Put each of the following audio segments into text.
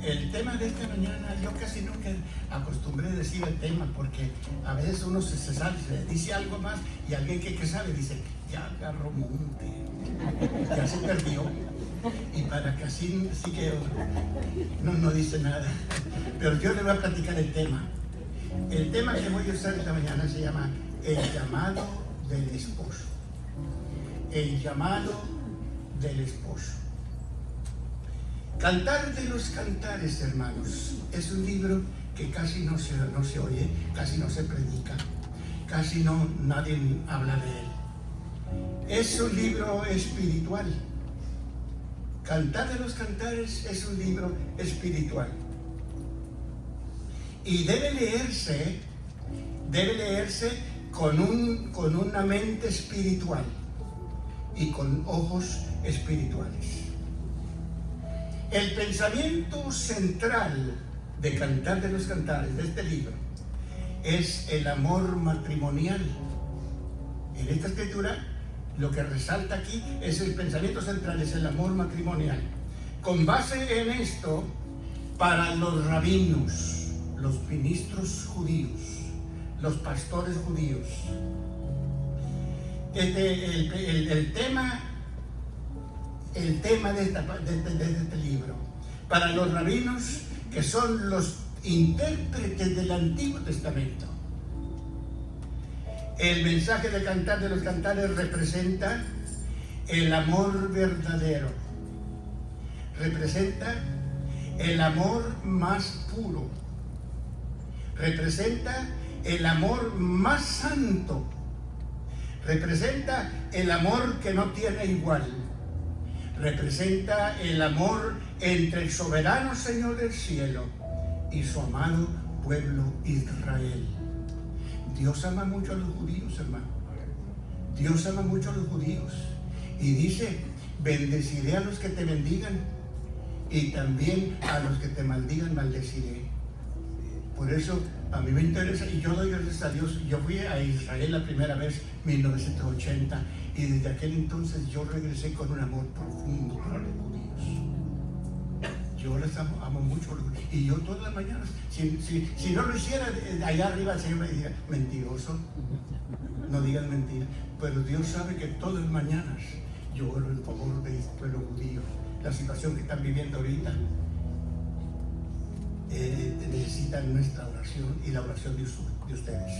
El tema de esta mañana, yo casi nunca acostumbré a decir el tema porque a veces uno se sale, se dice algo más y alguien que sabe dice, ya agarró monte, ya se perdió. Y para que así sí que no dice nada. Pero yo le voy a platicar el tema. El tema que voy a usar esta mañana se llama el llamado del esposo. El llamado del esposo. Cantar de los Cantares, hermanos, es un libro que casi no se oye, casi no se predica, casi nadie habla de él. Es un libro espiritual. Cantar de los Cantares es un libro espiritual. Y debe leerse con una mente espiritual y con ojos espirituales. El pensamiento central de Cantar de los Cantares, de este libro, es el amor matrimonial. En esta escritura, lo que resalta aquí es el pensamiento central, es el amor matrimonial. Con base en esto, para los rabinos, los ministros judíos, los pastores judíos, el tema de este libro, para los rabinos que son los intérpretes del Antiguo Testamento, el mensaje de Cantar de los Cantares representa el amor verdadero, representa el amor más puro, representa el amor más santo, representa el amor que no tiene igual, representa el amor entre el soberano Señor del cielo y su amado pueblo Israel. Dios ama mucho a los judíos, hermano. Dios ama mucho a los judíos. Y dice, bendeciré a los que te bendigan y también a los que te maldigan, maldeciré. Por eso a mí me interesa, y yo doy gracias a Dios. Yo fui a Israel la primera vez, 1980, y desde aquel entonces yo regresé con un amor profundo para los judíos. Yo les amo mucho. Y yo todas las mañanas, si no lo hiciera, allá arriba el Señor me diría, mentiroso, no digas mentira. Pero Dios sabe que todas las mañanas yo oro en favor del pueblo judío. La situación que están viviendo ahorita necesitan nuestra oración y la oración de ustedes.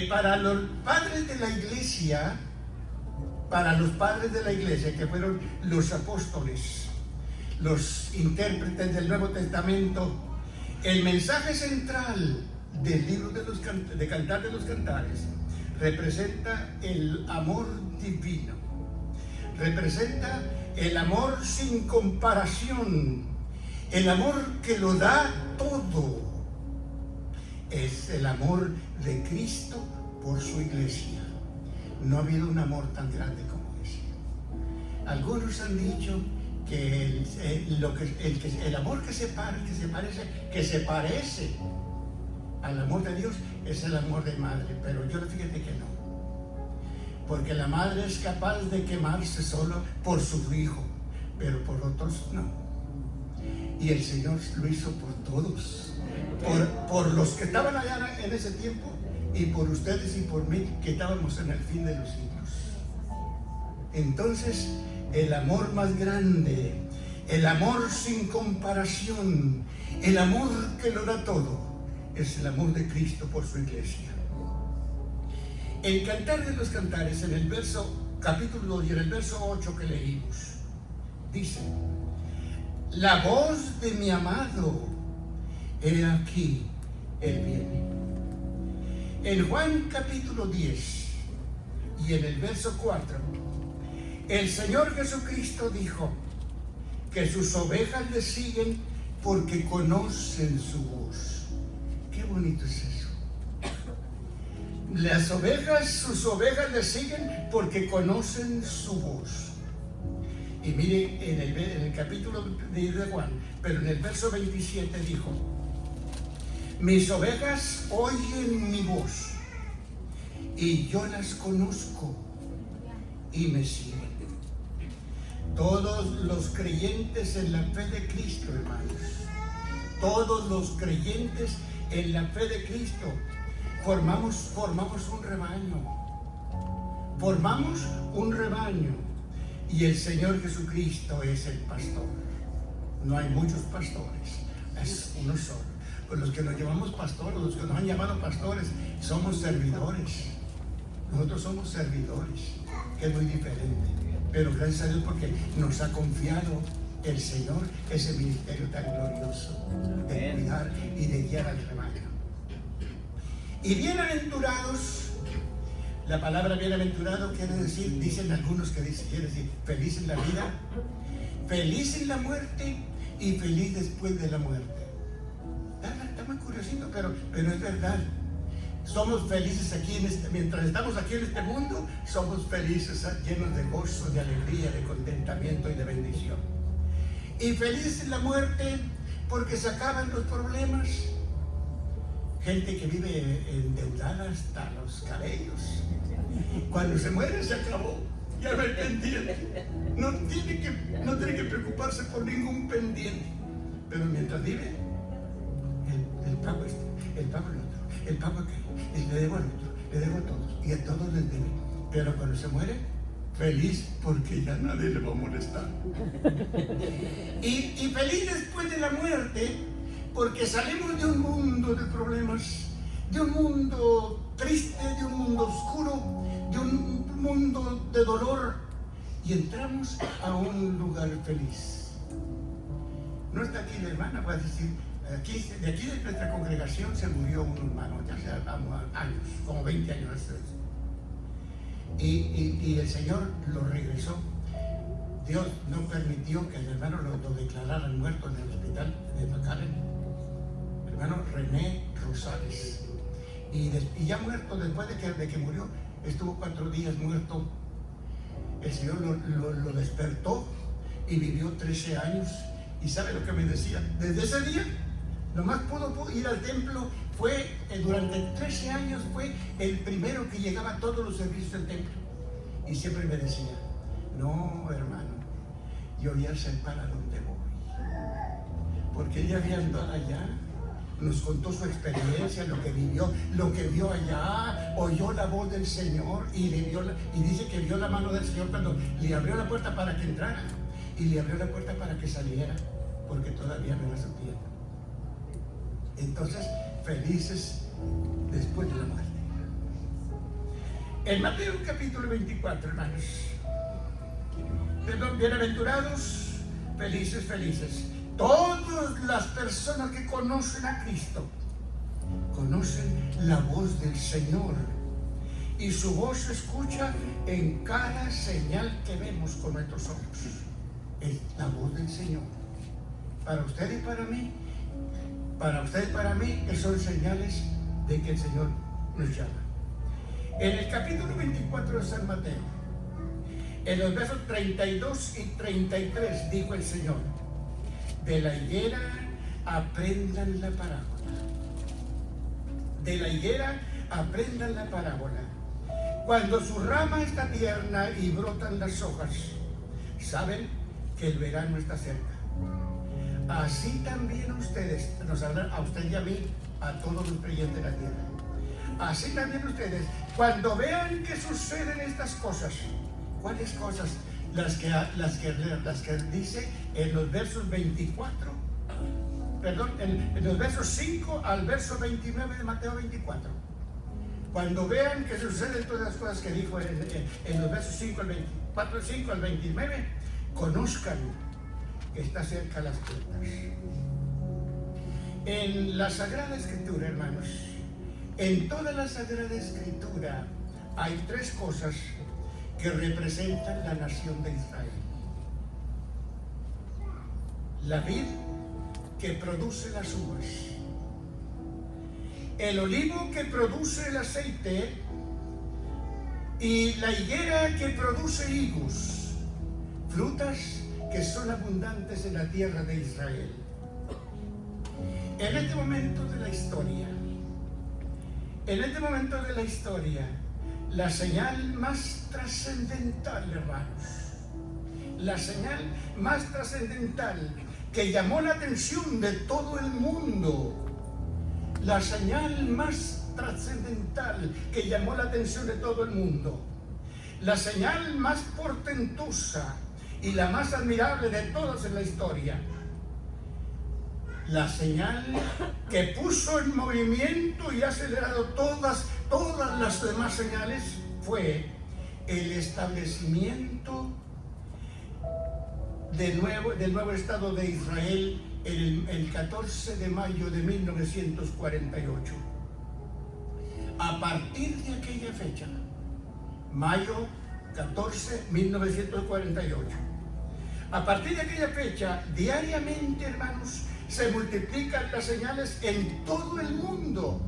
Para los padres de la iglesia, que fueron los apóstoles, los intérpretes del Nuevo Testamento, el mensaje central del libro de Cantar de los Cantares representa el amor divino, representa el amor sin comparación, el amor que lo da todo. Es el amor de Cristo por su iglesia. No ha habido un amor tan grande como ese. Algunos han dicho que el amor que se parece al amor de Dios es el amor de madre, pero yo fíjate que no, porque la madre es capaz de quemarse solo por su hijo, pero por otros no. Y el Señor lo hizo por todos, por los que estaban allá en ese tiempo y por ustedes y por mí que estábamos en el fin de los siglos. Entonces, el amor más grande, el amor sin comparación, el amor que lo da todo, es el amor de Cristo por su iglesia. En Cantar de los Cantares, en el capítulo 2 y en el verso 8 que leímos, dice: la voz de mi amado, he aquí, él viene. En Juan capítulo 10 y en el verso 4, el Señor Jesucristo dijo que sus ovejas le siguen porque conocen su voz. Qué bonito es eso. Sus ovejas le siguen porque conocen su voz. Y mire, en el capítulo de Juan, pero en el verso 27 dijo: mis ovejas oyen mi voz y yo las conozco y me siguen. Todos los creyentes en la fe de Cristo, hermanos, todos los creyentes en la fe de Cristo formamos un rebaño. Formamos un rebaño y el Señor Jesucristo es el pastor. No hay muchos pastores, es uno solo. Pues los que nos llamamos pastores, los que nos han llamado pastores, somos servidores. Nosotros somos servidores, que es muy diferente. Pero gracias a Dios porque nos ha confiado el Señor ese ministerio tan glorioso de cuidar y de guiar al rebaño. Y bienaventurados. La palabra bienaventurado quiere decir, dicen algunos que quiere decir feliz en la vida, feliz en la muerte y feliz después de la muerte. Está muy curiosito, pero es verdad. Somos felices aquí mientras estamos aquí en este mundo, somos felices, llenos de gozo, de alegría, de contentamiento y de bendición. Y felices en la muerte porque se acaban los problemas. Gente que vive endeudada hasta los cabellos. Cuando se muere se acabó, ya no hay pendiente. No tiene que preocuparse por ningún pendiente. Pero mientras vive, el pago el pago el otro, el pago aquel, le debo al otro, le debo a todos, y a todos les debe. Pero cuando se muere, feliz porque ya nadie le va a molestar. Y feliz después de la muerte, porque salimos de un mundo de problemas, de un mundo triste, de un mundo oscuro, de un mundo de dolor, y entramos a un lugar feliz. No está aquí la hermana, voy a decir, de aquí de nuestra congregación se murió un hermano, ya se hablamos años, como 20 años después. Y el Señor lo regresó. Dios no permitió que el hermano lo declararan muerto en el hospital de McAllen. El hermano René Rosales. Y ya muerto, después de que murió, estuvo 4 días muerto. El Señor lo despertó y vivió 13 años. Y ¿sabe lo que me decía? Desde ese día, nomás pudo ir al templo. Durante 13 años fue el primero que llegaba a todos los servicios del templo. Y siempre me decía, no, hermano, yo ya sé para dónde voy. Porque ella había andado allá, nos contó su experiencia, lo que vivió, lo que vio allá, oyó la voz del Señor y dice que vio la mano del Señor cuando le abrió la puerta para que entrara y le abrió la puerta para que saliera, porque todavía no era su tiempo. Entonces, felices después de la muerte. En Mateo capítulo 24, hermanos. Perdón, bienaventurados, felices, felices. Todas las personas que conocen a Cristo conocen la voz del Señor. Y su voz se escucha en cada señal que vemos con nuestros ojos. Es la voz del Señor. Para usted y para mí, que son señales de que el Señor nos llama. En el capítulo 24 de San Mateo, en los versos 32 y 33, dijo el Señor: de la higuera aprendan la parábola. De la higuera aprendan la parábola. Cuando su rama está tierna y brotan las hojas, saben que el verano está cerca. Así también ustedes, nos hablan a usted y a mí, a todos los creyentes de la tierra. Así también ustedes, cuando vean que suceden estas cosas. ¿Cuáles cosas? Las que dice en los versos 24, perdón, en los versos 5 al verso 29 de Mateo 24. Cuando vean que suceden todas las cosas que dijo en los versos 5 al 29, conozcan que está cerca las puertas. En la Sagrada Escritura, hermanos, en toda la Sagrada Escritura hay 3 cosas que representan la nación de Israel. La vid que produce las uvas, el olivo que produce el aceite y la higuera que produce higos, frutas que son abundantes en la tierra de Israel. En este momento de la historia, la señal más trascendental, hermanos, la señal más trascendental que llamó la atención de todo el mundo, la señal más trascendental que llamó la atención de todo el mundo, la señal más portentosa y la más admirable de todas en la historia, la señal que puso en movimiento y acelerado todas las demás señales, fue el establecimiento del nuevo Estado de Israel el 14 de mayo de 1948. A partir de aquella fecha, mayo 14, 1948, a partir de aquella fecha, diariamente, hermanos, se multiplican las señales en todo el mundo,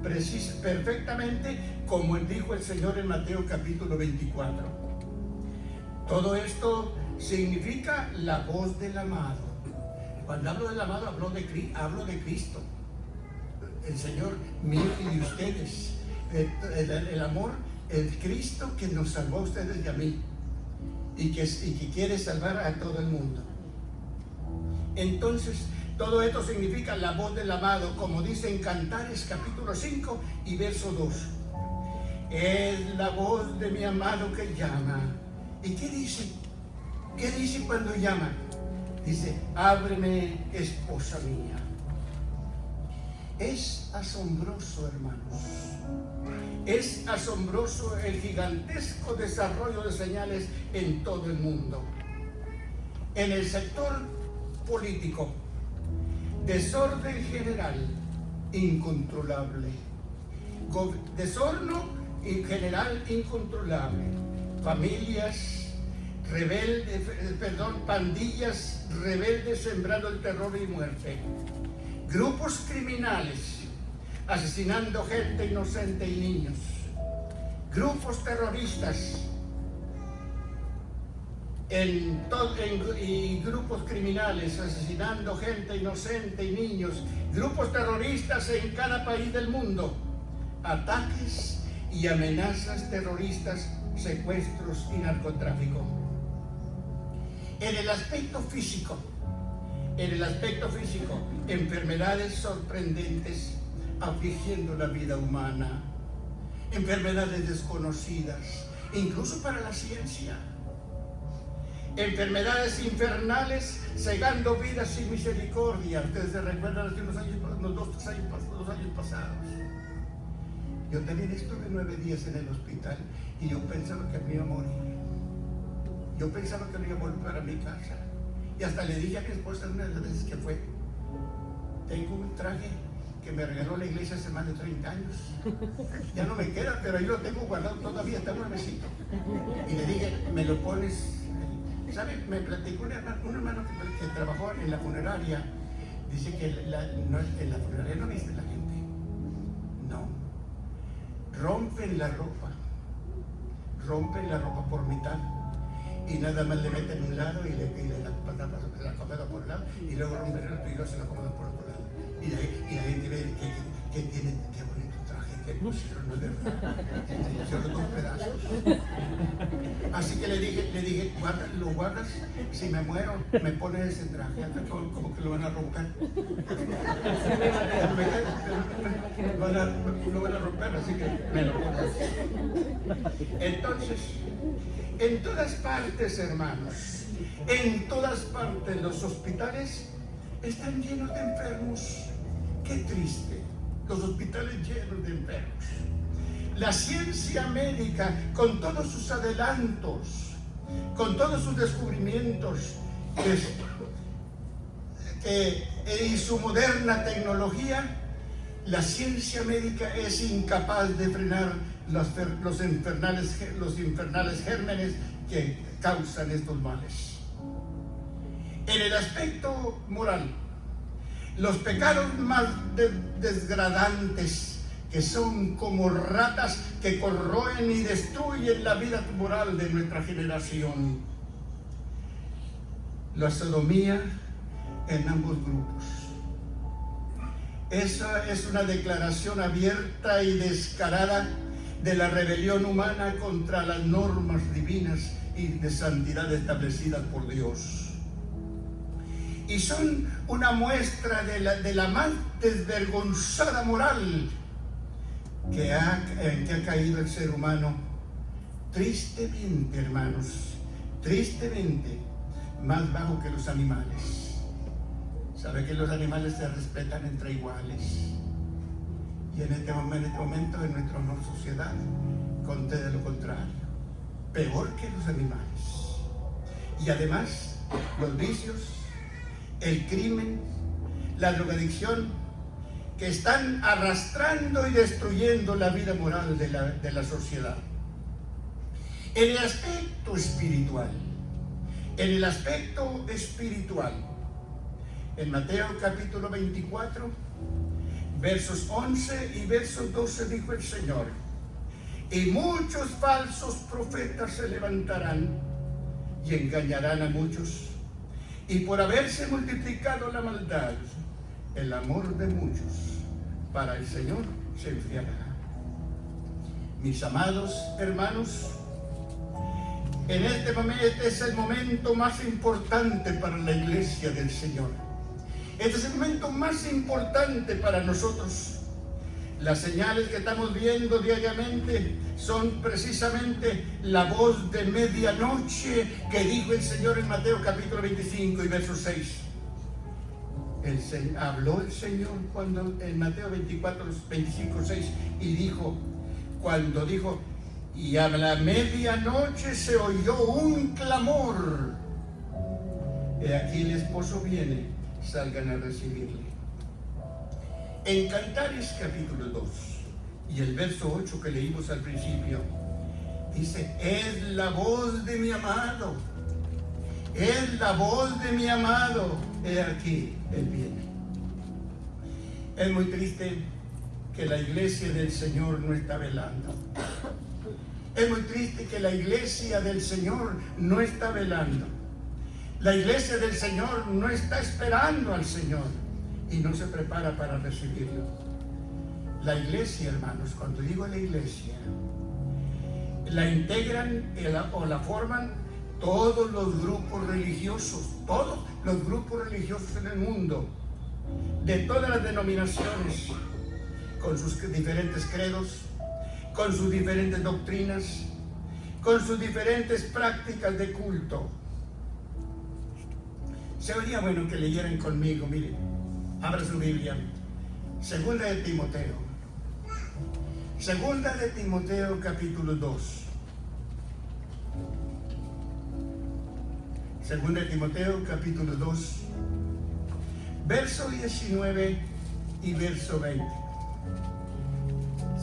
perfectamente como dijo el Señor en Mateo capítulo 24. Todo esto significa la voz del amado. Cuando hablo del amado, hablo de Cristo, el Señor mío y de ustedes. El amor, el Cristo que nos salvó a ustedes y a mí, y que quiere salvar a todo el mundo. Entonces, todo esto significa la voz del amado, como dice en Cantares capítulo 5 y verso 2. Es la voz de mi amado que llama. ¿Y qué dice? ¿Qué dice cuando llama? Dice, ábreme, esposa mía. Es asombroso, hermanos. Es asombroso el gigantesco desarrollo de señales en todo el mundo. En el sector político, desorden general incontrolable, desorden general incontrolable, familias rebeldes, pandillas rebeldes sembrando el terror y muerte, grupos criminales asesinando gente inocente y niños, grupos terroristas y grupos criminales asesinando gente inocente y niños, grupos terroristas en cada país del mundo, ataques y amenazas terroristas, secuestros y narcotráfico. En el aspecto físico, enfermedades sorprendentes afligiendo la vida humana, enfermedades desconocidas, incluso para la ciencia. Enfermedades infernales cegando vidas sin misericordia. Ustedes se recuerdan hace unos años pasados. Yo también estuve 9 días en el hospital y yo pensaba que me iba a morir. Yo pensaba que no iba a volver para mi casa. Y hasta le dije a mi esposa una de las veces que fue, tengo un traje que me regaló la iglesia hace más de 30 años. Ya no me queda, pero ahí lo tengo guardado todavía, está nuevecito. Y le dije, me lo pones. ¿Sabe? Me platicó un hermano que trabajó en la funeraria. Dice que en la funeraria no viste la gente. No. Rompen la ropa por mitad. Y nada más le meten un lado y le la acomodan por un lado. Y luego rompen el otro y luego se lo acomodan por otro lado. Y la gente ve que tiene, qué bonito traje que pusieron, no es verdad. Pusieron 2 pedazos. Así que le dije, lo guardas, si me muero, me pones ese traje, como que lo van a romper. Lo van a romper, así que me lo pones. Entonces, en todas partes, hermanos, en todas partes los hospitales están llenos de enfermos. Qué triste, los hospitales llenos de enfermos. La ciencia médica, con todos sus adelantos, con todos sus descubrimientos y su moderna tecnología, la ciencia médica es incapaz de frenar los infernales gérmenes que causan estos males. En el aspecto moral, los pecados más desgradantes, que son como ratas que corroen y destruyen la vida moral de nuestra generación. La sodomía en ambos grupos. Esa es una declaración abierta y descarada de la rebelión humana contra las normas divinas y de santidad establecidas por Dios. Y son una muestra de la más desvergonzada moral en que ha caído el ser humano. Tristemente, hermanos, tristemente, más bajo que los animales. ¿Sabe que los animales se respetan entre iguales? Y en este momento en nuestra sociedad conté lo contrario, peor que los animales. Y además los vicios, el crimen, la drogadicción, que están arrastrando y destruyendo la vida moral de la sociedad. En el aspecto espiritual, en Mateo capítulo 24, versos 11 y versos 12 dijo el Señor: y muchos falsos profetas se levantarán y engañarán a muchos, y por haberse multiplicado la maldad, el amor de muchos para el Señor se enfriará. Mis amados hermanos, este es el momento más importante para la iglesia del Señor. Este es el momento más importante para nosotros. Las señales que estamos viendo diariamente son precisamente la voz de medianoche que dijo el Señor en Mateo capítulo 25 y verso 6. Habló el Señor cuando en Mateo 24, 25, 6 y cuando dijo: y a la medianoche se oyó un clamor. He aquí el esposo viene, salgan a recibirle. En Cantares capítulo 2 y el verso 8 que leímos al principio, dice: es la voz de mi amado, es la voz de mi amado, he aquí, él viene. Es muy triste que la iglesia del Señor no está velando. Es muy triste que la iglesia del Señor no está velando. La iglesia del Señor no está esperando al Señor y no se prepara para recibirlo. La iglesia, hermanos, cuando digo la iglesia, la integran o la forman todos los grupos religiosos en el mundo, de todas las denominaciones, con sus diferentes credos, con sus diferentes doctrinas, con sus diferentes prácticas de culto. Sería bueno que leyeran conmigo, miren, abra su Biblia, Segunda de Timoteo capítulo 2. Segunda de Timoteo capítulo 2, verso 19 y verso 20.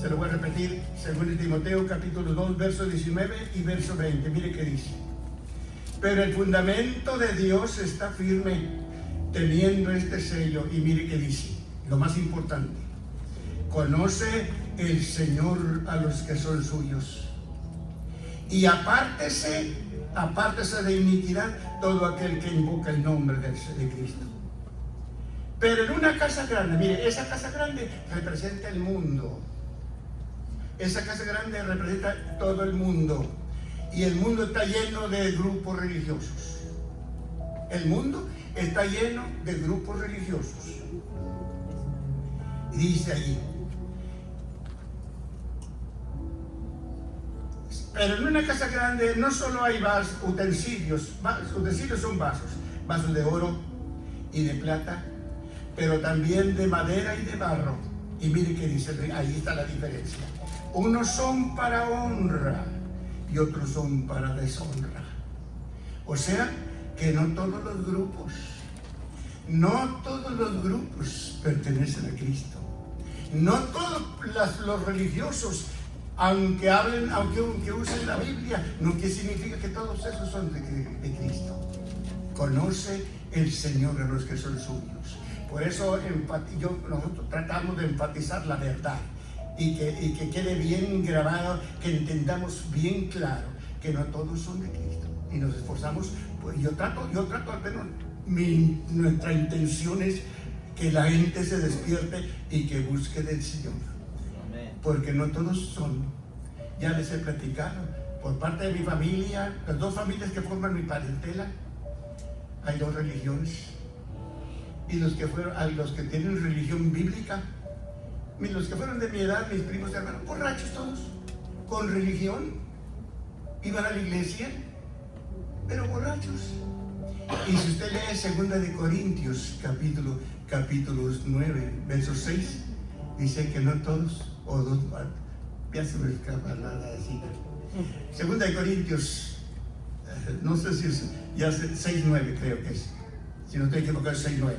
Se lo voy a repetir, Segunda de Timoteo capítulo 2, verso 19 y verso 20. Mire qué dice: pero el fundamento de Dios está firme, teniendo este sello. Y mire qué dice, lo más importante: conoce el Señor a los que son suyos, y apártese de iniquidad todo aquel que invoca el nombre de Cristo. Pero en una casa grande, mire, esa casa grande representa el mundo. Esa casa grande representa todo el mundo. Y el mundo está lleno de grupos religiosos. El mundo está lleno de grupos religiosos. Y dice allí: pero en una casa grande no solo hay utensilios son vasos de oro y de plata, pero también de madera y de barro. Y mire qué dice, ahí está la diferencia. Unos son para honra y otros son para deshonra. O sea, que no todos los grupos pertenecen a Cristo. No todos los religiosos, aunque usen la Biblia, no que significa que todos esos son de Cristo. Conoce el Señor a los que son suyos. Por eso nosotros tratamos de enfatizar la verdad y que quede bien grabado, que entendamos bien claro que no todos son de Cristo. Y nos esforzamos, pues yo trato al menos, nuestra intención es que la gente se despierte y que busque del Señor. Porque no todos son. Ya les he platicado Por parte de mi familia, las dos familias que forman mi parentela, hay dos religiones. Y los que tienen religión bíblica, los que fueron de mi edad, mis primos hermanos, borrachos todos, con religión, iban a la iglesia, pero borrachos. Y si usted lee 2 de Corintios, capítulos 9, versos 6, dice que no todos, o dos, ya se me escapa la cita. 2 de Corintios, no sé si es, ya 6:9 creo que es, si no estoy equivocado es 6:9.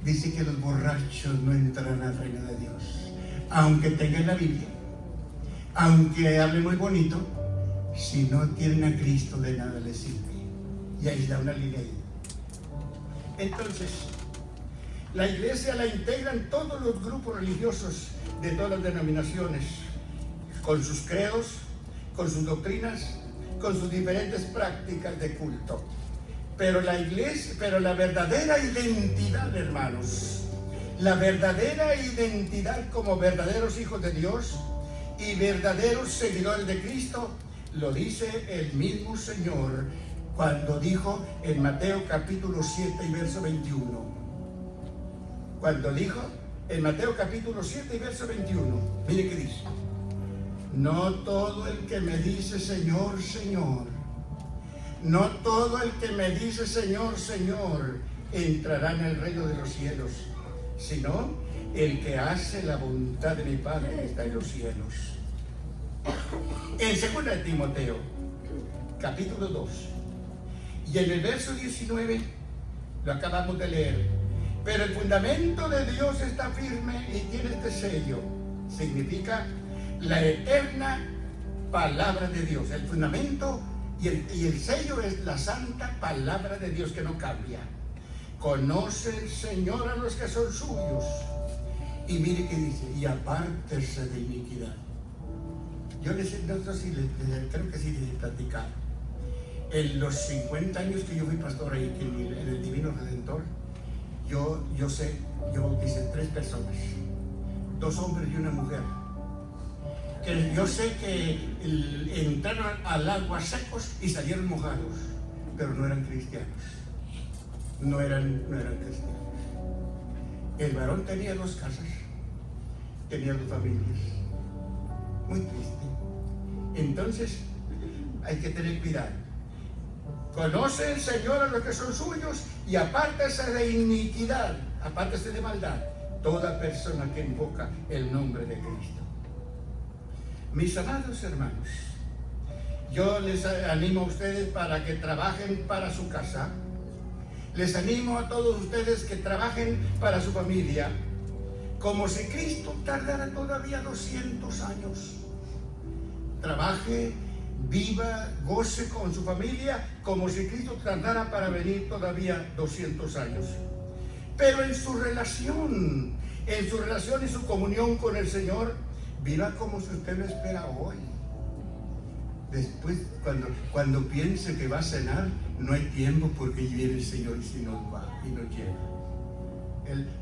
Dice que los borrachos no entrarán al reino de Dios, aunque tengan la Biblia, aunque hablen muy bonito, si no tienen a Cristo de nada les sirve. Y ahí da una línea ahí. Entonces, la iglesia la integran todos los grupos religiosos de todas las denominaciones, con sus credos, con sus doctrinas, con sus diferentes prácticas de culto. Pero la iglesia, pero la verdadera identidad, hermanos, la verdadera identidad como verdaderos hijos de Dios y verdaderos seguidores de Cristo, lo dice el mismo Señor cuando dijo en Mateo capítulo 7 y verso 21. Cuando dijo en Mateo capítulo 7 y verso 21, mire qué dice: no todo el que me dice Señor, Señor, no todo el que me dice Señor, Señor, entrará en el reino de los cielos, sino el que hace la voluntad de mi Padre que está en los cielos. En 2 de Timoteo, capítulo 2, y en el verso 19, lo acabamos de leer: pero el fundamento de Dios está firme y tiene este sello. Significa la eterna palabra de Dios. El fundamento y el sello es la santa palabra de Dios que no cambia. Conoce el Señor a los que son suyos. Y mire que dice: y apártese de iniquidad. Yo no sé si creo que sí les he platicado. En los 50 años que yo fui pastor ahí, en el Divino Redentor, yo bauticé 3 personas, 2 hombres y una mujer. Que yo sé que entraron al agua secos y salieron mojados, pero no eran cristianos. No eran cristianos. El varón tenía 2 casas, tenía 2 familias. Muy triste. Entonces, hay que tener cuidado. Conoce el Señor a los que son suyos y apártese de iniquidad, apártese de maldad, toda persona que invoca el nombre de Cristo. Mis amados hermanos, yo les animo a ustedes para que trabajen para su casa. Les animo a todos ustedes que trabajen para su familia, como si Cristo tardara todavía 200 años. Trabaje, viva, goce con su familia, como si Cristo tardara para venir todavía 200 años. Pero en su relación y su comunión con el Señor, viva como si usted lo espera hoy. Después, cuando piense que va a cenar, no hay tiempo porque viene el Señor y si nos va y nos lleva.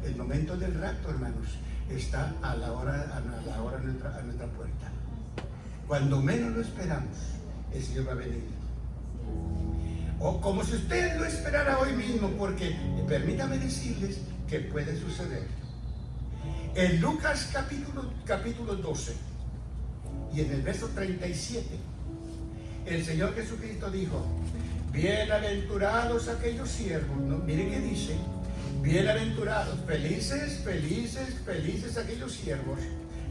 El momento del rapto, hermanos, está a la hora a nuestra puerta. Cuando menos lo esperamos, el Señor va a venir. O como si usted lo esperara hoy mismo, porque permítame decirles que puede suceder. En Lucas capítulo 12 y en el verso 37, el Señor Jesucristo dijo: bienaventurados aquellos siervos, ¿no? Mire qué dice: bienaventurados, felices aquellos siervos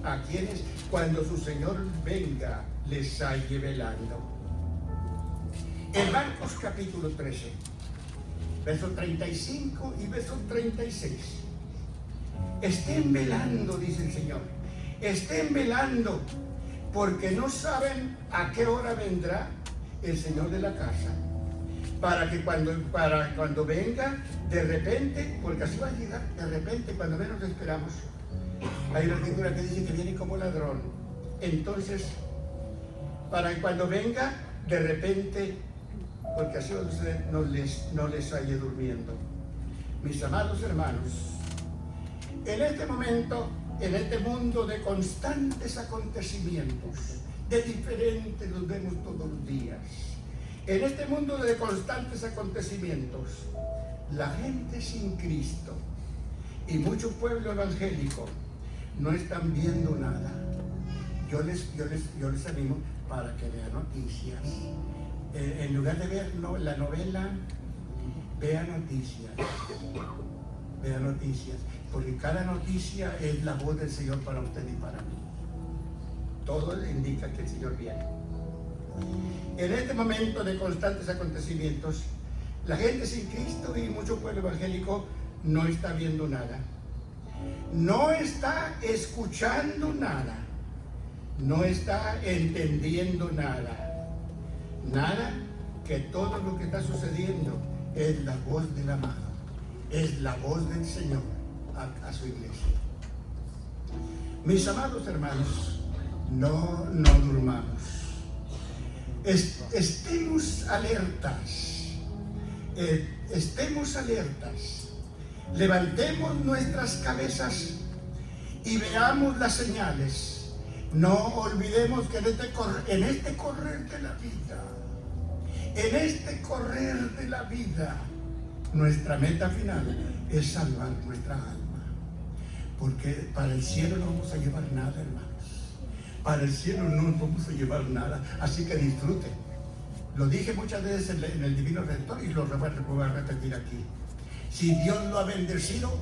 a quienes cuando su Señor venga les halle velando. En Marcos capítulo 13, verso 35 y verso 36. Estén velando, dice el Señor. Estén velando, porque no saben a qué hora vendrá el Señor de la casa. Para cuando venga, de repente, porque así va a llegar, de repente, cuando menos lo esperamos. Hay una escritura que dice que viene como ladrón. Entonces, para cuando venga, de repente, porque así va a suceder, no les halle durmiendo. Mis amados hermanos, en este momento, en este mundo de constantes acontecimientos, de diferentes los vemos todos los días. En este mundo de constantes acontecimientos, la gente sin Cristo y mucho pueblo evangélico no están viendo nada. Yo les animo para que vean noticias. En lugar de ver la novela, vea noticias. Vea noticias, porque cada noticia es la voz del Señor para usted y para mí. Todo indica que el Señor viene. En este momento de constantes acontecimientos, la gente sin Cristo y mucho pueblo evangélico no está viendo nada. No está escuchando nada. No está entendiendo nada. Nada, que todo lo que está sucediendo es la voz del amado. Es la voz del Señor a su iglesia. Mis amados hermanos, no durmamos. Estemos alertas. Estemos alertas. Levantemos nuestras cabezas y veamos las señales. No olvidemos que en este correr de la vida, nuestra meta final es salvar nuestra alma. Porque para el cielo no vamos a llevar nada, hermanos. Para el cielo no vamos a llevar nada. Así que disfruten. Lo dije muchas veces en el Divino Redentor y lo voy a repetir aquí. Si Dios lo ha bendecido,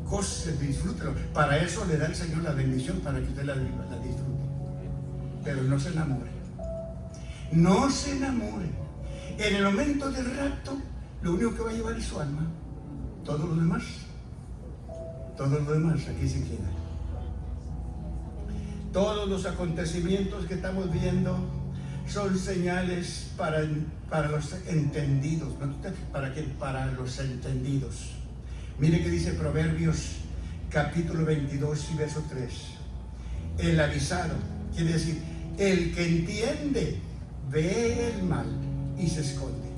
gócese, disfrútelo. Para eso le da el Señor la bendición, para que usted la disfrute. Pero no se enamore. No se enamore. En el momento del rapto, lo único que va a llevar es su alma. Todo lo demás aquí se queda. Todos los acontecimientos que estamos viendo son señales para los entendidos. Para los entendidos. Mire que dice Proverbios capítulo 22 y verso 3. El avisado, quiere decir, el que entiende, ve el mal y se esconde.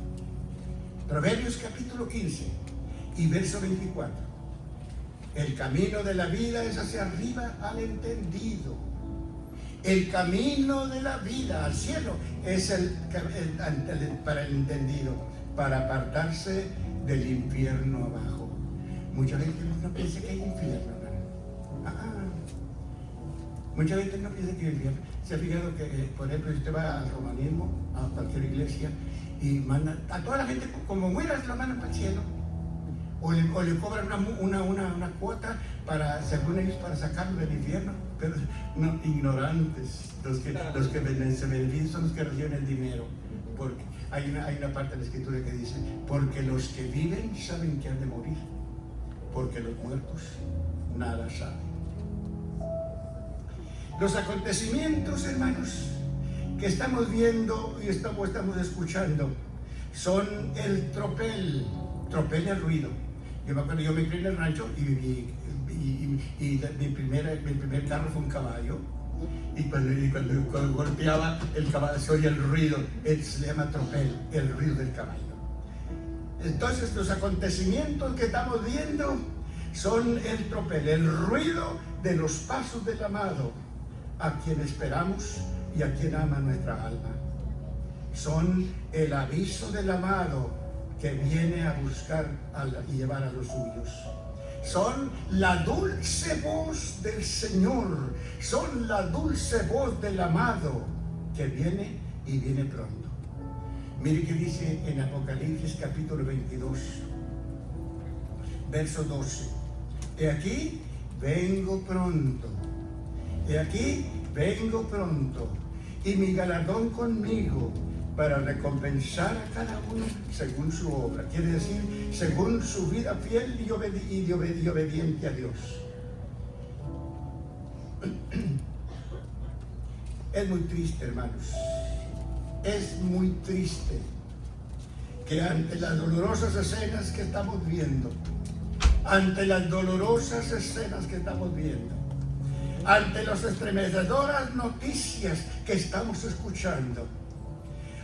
Proverbios capítulo 15 y verso 24. El camino de la vida es hacia arriba al entendido. El camino de la vida al cielo es para el entendido, para apartarse del infierno abajo. Mucha gente no piensa que hay infierno. Mucha gente no piensa que hay infierno. Se ha fijado que, por ejemplo, si usted va al romanismo, a cualquier iglesia, y manda a toda la gente, como mueras, lo mandan para el cielo. O le cobran una cuota según ellos, para sacarlo del infierno. Pero no, ignorantes, los que se benefician son los que reciben el dinero. Porque hay una parte de la escritura que dice, porque los que viven saben que han de morir, porque los muertos nada saben. Los acontecimientos, hermanos, que estamos viendo y estamos escuchando son el tropel el ruido. Yo me acuerdo, yo me crié en el rancho y viví, y mi primer carro fue un caballo, y cuando golpeaba el caballo se oía el ruido. Se le llama tropel, el ruido del caballo. Entonces los acontecimientos que estamos viendo son el tropel, el ruido de los pasos del amado, a quien esperamos y a quien ama nuestra alma. Son el aviso del amado que viene a buscar y llevar a los suyos. Son la dulce voz del Señor, son la dulce voz del amado que viene y viene pronto. Mire que dice en Apocalipsis capítulo 22, verso 12. He aquí, vengo pronto. He aquí, vengo pronto, y mi galardón conmigo, para recompensar a cada uno según su obra. Quiere decir, según su vida fiel y obediente a Dios. Es muy triste, hermanos. Es muy triste que ante las dolorosas escenas que estamos viendo, ante las estremecedoras noticias que estamos escuchando,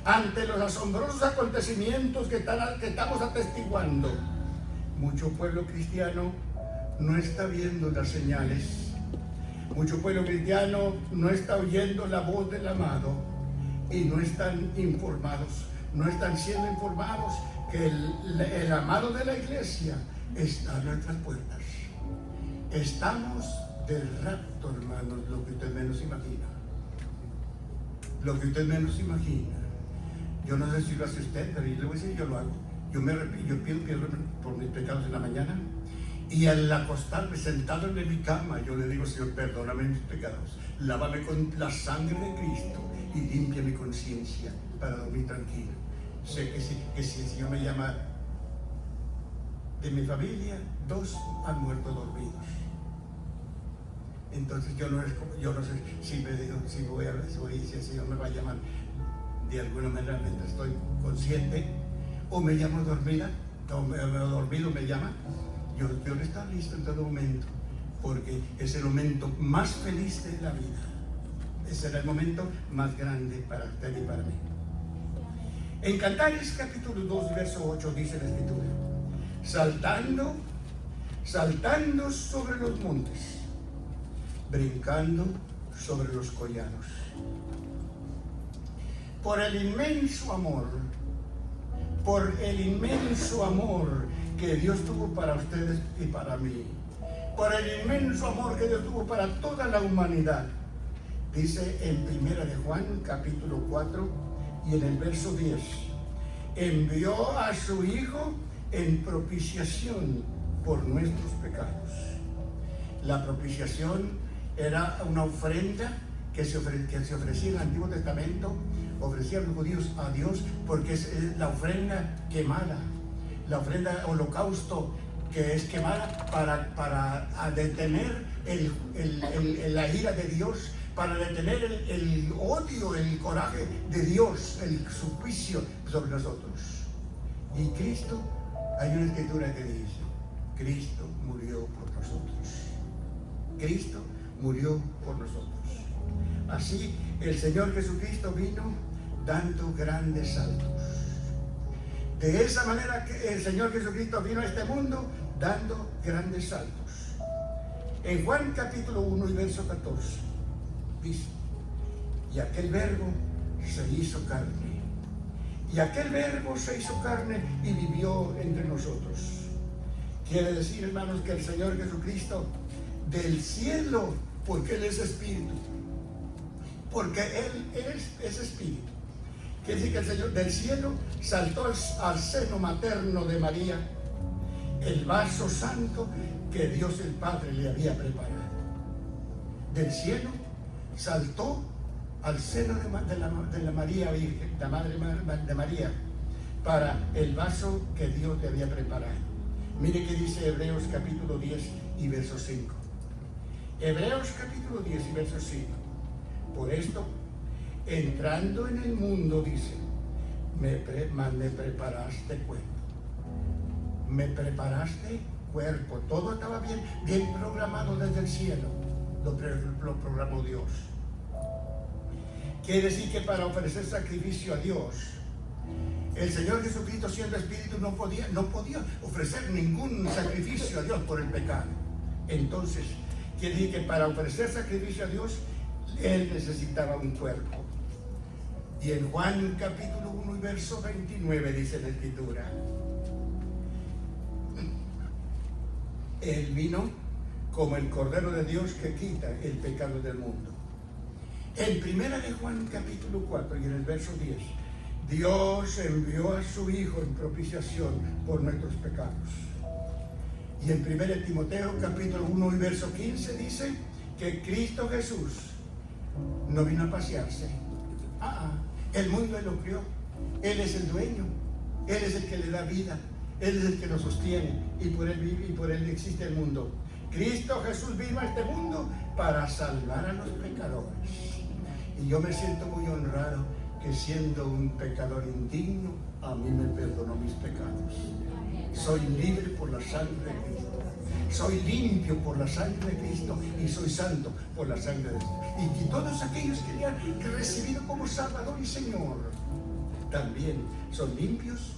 ante los asombrosos acontecimientos que estamos atestiguando, mucho pueblo cristiano no está viendo las señales. Mucho pueblo cristiano no está oyendo la voz del amado y no están informados, no están siendo informados que el amado de la iglesia está a nuestras puertas. Estamos del rapto, hermanos, lo que usted menos imagina. Lo que usted menos imagina. Yo no sé si lo hace usted, pero yo le voy a decir, yo lo hago. Yo pido perdón por mis pecados en la mañana, y al acostarme sentado en mi cama, yo le digo: Señor, perdóname mis pecados, lávame con la sangre de Cristo y limpia mi conciencia para dormir tranquilo. Sé que si el Señor me llama, de mi familia, 2 han muerto dormidos. Entonces yo no sé si el Señor me va a llamar de alguna manera mientras estoy consciente, o me llamo dormida, o dormido me llama. Yo quiero estar listo en todo momento, porque es el momento más feliz de la vida. Ese será el momento más grande para usted y para mí. En Cantares capítulo 2, verso 8 dice la Escritura: saltando sobre los montes, brincando sobre los collados. Por el inmenso amor que Dios tuvo para ustedes y para mí, por el inmenso amor que Dios tuvo para toda la humanidad, dice en 1 de Juan capítulo 4 y en el verso 10: envió a su Hijo en propiciación por nuestros pecados. La propiciación era una ofrenda que se ofrecía en el Antiguo Testamento, ofrecían los judíos a Dios, porque es la ofrenda quemada, la ofrenda holocausto que es quemada para detener la ira de Dios, para detener el odio, el coraje de Dios, su juicio sobre nosotros. Y Cristo, hay una escritura que dice: Cristo murió por nosotros. Cristo murió por nosotros. Así el Señor Jesucristo vino dando grandes saltos. De esa manera que el Señor Jesucristo vino a este mundo dando grandes saltos. En Juan capítulo 1 y verso 14 dice: y aquel verbo se hizo carne. Y aquel verbo se hizo carne y vivió entre nosotros. Quiere decir, hermanos, que el Señor Jesucristo del cielo, porque Él es espíritu, porque Él es espíritu, quiere decir que el Señor del cielo saltó al seno materno de María, el vaso santo que Dios el Padre le había preparado. Del cielo saltó al seno de la María Virgen, la Madre de María, para el vaso que Dios le había preparado. Mire que dice Hebreos capítulo 10 y verso 5. Hebreos capítulo 10 y verso 5. Por esto, entrando en el mundo, dice, me preparaste cuerpo. Me preparaste cuerpo. Todo estaba bien programado desde el cielo. Lo programó Dios. Quiere decir que para ofrecer sacrificio a Dios, el Señor Jesucristo, siendo espíritu, no podía ofrecer ningún sacrificio a Dios por el pecado. Entonces, quiere decir que para ofrecer sacrificio a Dios, Él necesitaba un cuerpo. Y en Juan capítulo 1 y verso 29 dice la Escritura: Él vino como el Cordero de Dios que quita el pecado del mundo. En 1 de Juan capítulo 4 y en el verso 10, Dios envió a su Hijo en propiciación por nuestros pecados. Y en 1 de Timoteo capítulo 1 y verso 15 dice que Cristo Jesús no vino a pasearse. El mundo Él lo crió. Él es el dueño. Él es el que le da vida. Él es el que lo sostiene. Y por Él vive y por Él existe el mundo. Cristo Jesús vino a este mundo para salvar a los pecadores. Y yo me siento muy honrado que, siendo un pecador indigno, a mí me perdonó mis pecados. Soy libre por la sangre de Cristo. Soy limpio por la sangre de Cristo y soy santo por la sangre de Dios. Y todos aquellos que le han recibido como Salvador y Señor también son limpios,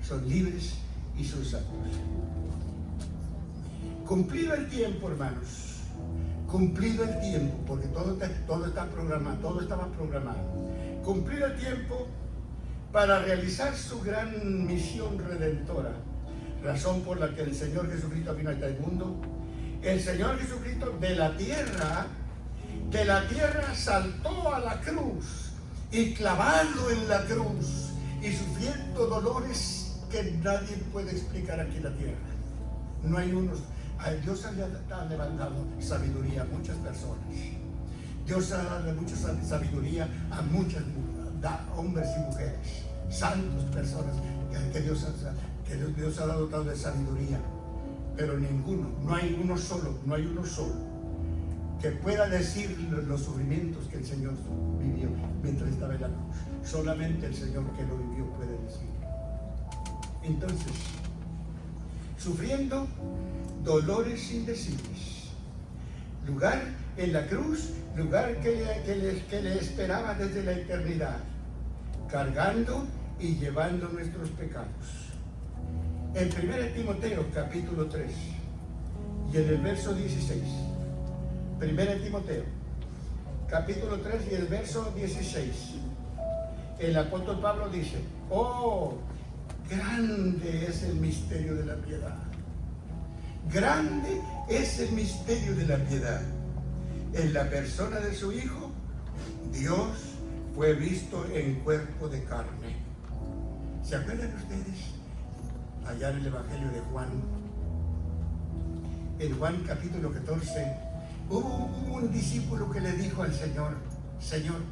son libres y son santos. Cumplido el tiempo, hermanos, cumplido el tiempo, porque todo está programado, todo estaba programado. Cumplido el tiempo para realizar su gran misión redentora, razón por la que el Señor Jesucristo vino a este mundo. El Señor Jesucristo de la tierra saltó a la cruz, y clavado en la cruz y sufriendo dolores que nadie puede explicar aquí en la tierra. No hay unos. Dios ha levantado sabiduría a muchas personas. Dios ha dado mucha sabiduría a muchos hombres y mujeres, santos personas que Dios ha dotado de sabiduría. Pero ninguno, no hay uno solo que pueda decir los sufrimientos que el Señor vivió mientras estaba en la cruz. Solamente el Señor que lo vivió puede decir. Entonces, sufriendo dolores indecibles, lugar en la cruz, lugar que le esperaba desde la eternidad, cargando y llevando nuestros pecados. En 1 Timoteo capítulo 3 y en el verso 16, 1 Timoteo capítulo 3 y el verso 16, el apóstol Pablo dice: oh, grande es el misterio de la piedad. Grande es el misterio de la piedad. En la persona de su Hijo, Dios fue visto en cuerpo de carne. ¿Se acuerdan ustedes? Allá en el Evangelio de Juan, en Juan capítulo 14, hubo un discípulo que le dijo al Señor: Señor,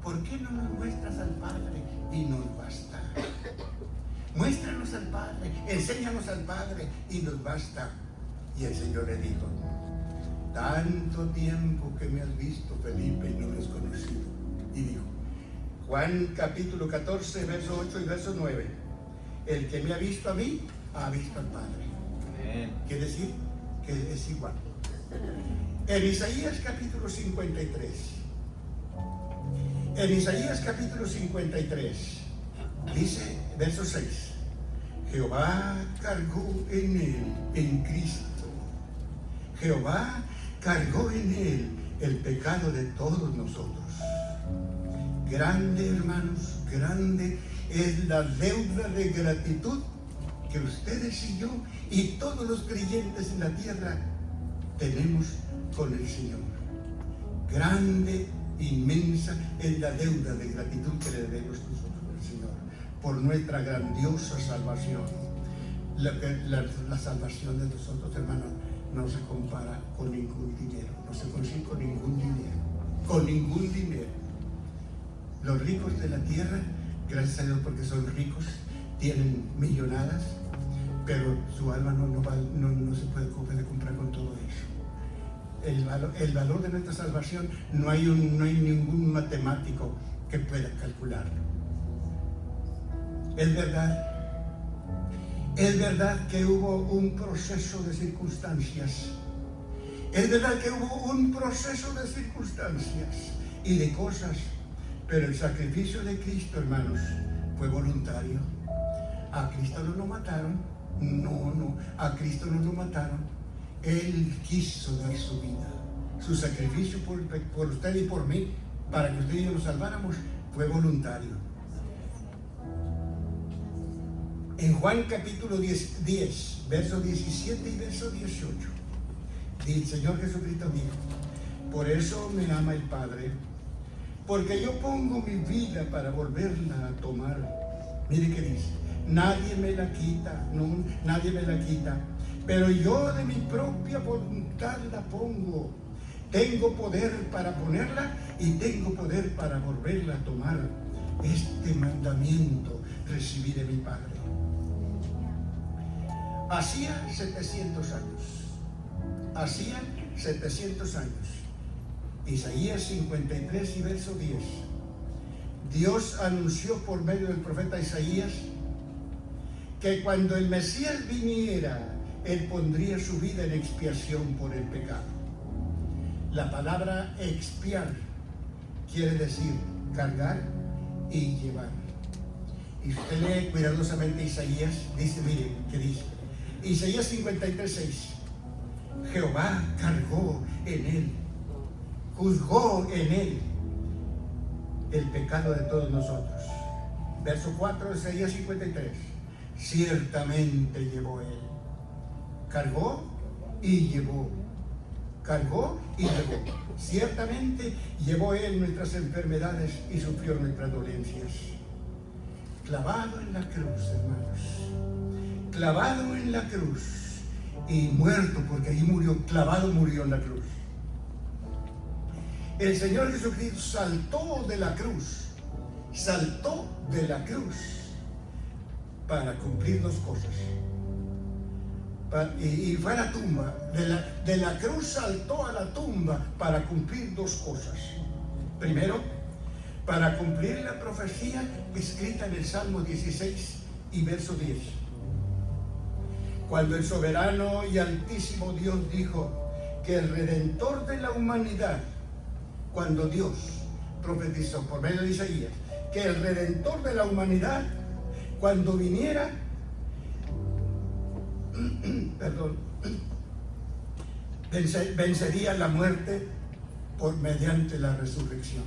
¿por qué no nos muestras al Padre y nos basta? Muéstranos al Padre, enséñanos al Padre y nos basta. Y el Señor le dijo: tanto tiempo que me has visto, Felipe, y no me has conocido. Y dijo, Juan capítulo 14, verso 8 y verso 9: el que me ha visto a mí, ha visto al Padre. Quiere decir que es igual. En Isaías capítulo 53, dice, verso 6: Jehová cargó en él, en Cristo. Jehová cargó en él el pecado de todos nosotros. Grande, hermanos, grande es la deuda de gratitud que ustedes y yo y todos los creyentes en la tierra tenemos con el Señor. Grande, inmensa es la deuda de gratitud que le debemos nosotros al Señor por nuestra grandiosa salvación. La salvación de nosotros, hermanos, no se compara con ningún dinero, no se consigue con ningún dinero. Los ricos de la tierra, gracias a Dios porque son ricos, tienen millonadas, pero su alma no se puede comprar con todo eso. El valor de nuestra salvación no hay ningún matemático que pueda calcularlo. Es verdad que hubo un proceso de circunstancias. Es verdad que hubo un proceso de circunstancias y de cosas, pero el sacrificio de Cristo, hermanos, fue voluntario. A Cristo no lo mataron. No, a Cristo no lo mataron. Él quiso dar su vida. Su sacrificio por usted y por mí, para que usted y yo nos salváramos, fue voluntario. En Juan capítulo 10, verso 17 y verso 18, el Señor Jesucristo dijo: por eso me ama el Padre, porque yo pongo mi vida para volverla a tomar. Mire qué dice: nadie me la quita, nadie me la quita, pero yo de mi propia voluntad la pongo. Tengo poder para ponerla y tengo poder para volverla a tomar. Este mandamiento recibí de mi Padre. Hacía 700 años. Isaías 53 y verso 10. Dios anunció por medio del profeta Isaías que cuando el Mesías viniera, Él pondría su vida en expiación por el pecado. La palabra expiar quiere decir cargar y llevar. Y usted lee cuidadosamente Isaías, dice, mire, ¿qué dice? Isaías 53:6. Jehová cargó en él juzgó en él el pecado de todos nosotros. Verso 4 de Isaías 53. Ciertamente llevó él. Cargó y llevó. Cargó y llevó. Ciertamente llevó él nuestras enfermedades y sufrió nuestras dolencias. Clavado en la cruz, hermanos. Clavado en la cruz. Y muerto, porque allí murió. Clavado murió en la cruz. El Señor Jesucristo saltó de la cruz. Saltó de la cruz para cumplir dos cosas. Y fue a la tumba. De la cruz saltó a la tumba para cumplir dos cosas. Primero, para cumplir la profecía escrita en el Salmo 16 y verso 10. Cuando el soberano y altísimo Dios dijo que el Redentor de la humanidad, cuando Dios profetizó por medio de Isaías, que el Redentor de la humanidad, cuando viniera, vencería la muerte mediante la resurrección.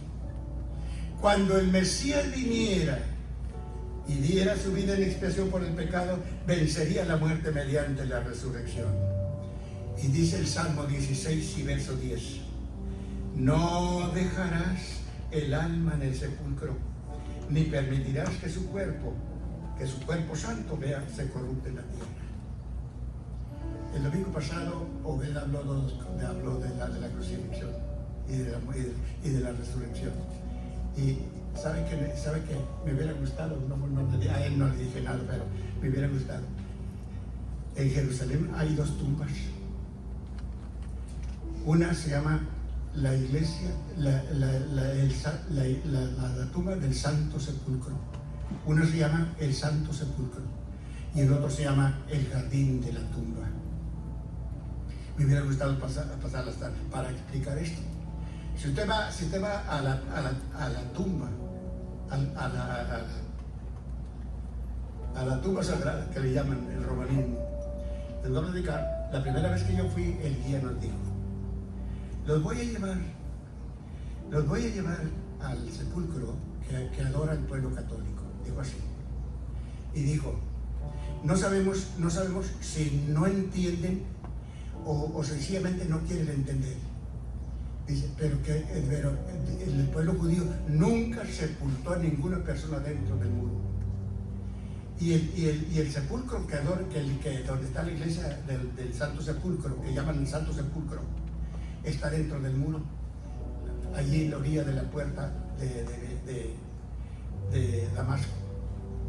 Cuando el Mesías viniera y diera su vida en expiación por el pecado, vencería la muerte mediante la resurrección. Y dice el Salmo 16 y verso 10: no dejarás el alma en el sepulcro, ni permitirás que su cuerpo santo se corrupte en la tierra. El domingo pasado Obed habló de la crucifixión y de la resurrección. Y ¿sabe qué? Me hubiera gustado, a él no le dije nada, pero me hubiera gustado. En Jerusalén hay dos tumbas. Una se llama la iglesia, la tumba del Santo Sepulcro. Uno se llama el Santo Sepulcro y el otro se llama el Jardín de la Tumba. Me hubiera gustado pasar hasta para explicar esto. Si usted va a la tumba, a la tumba sagrada, que le llaman el romanismo, les voy a platicar. La primera vez que yo fui, el guía nos dijo: los voy a llevar al sepulcro que adora el pueblo católico. Dijo así. Y dijo: no sabemos si no entienden o sencillamente no quieren entender. Dice, pero el pueblo judío nunca sepultó a ninguna persona dentro del muro. Y el sepulcro donde está la iglesia del Santo Sepulcro, que llaman el Santo Sepulcro, está dentro del muro, allí en la orilla de la puerta de Damasco.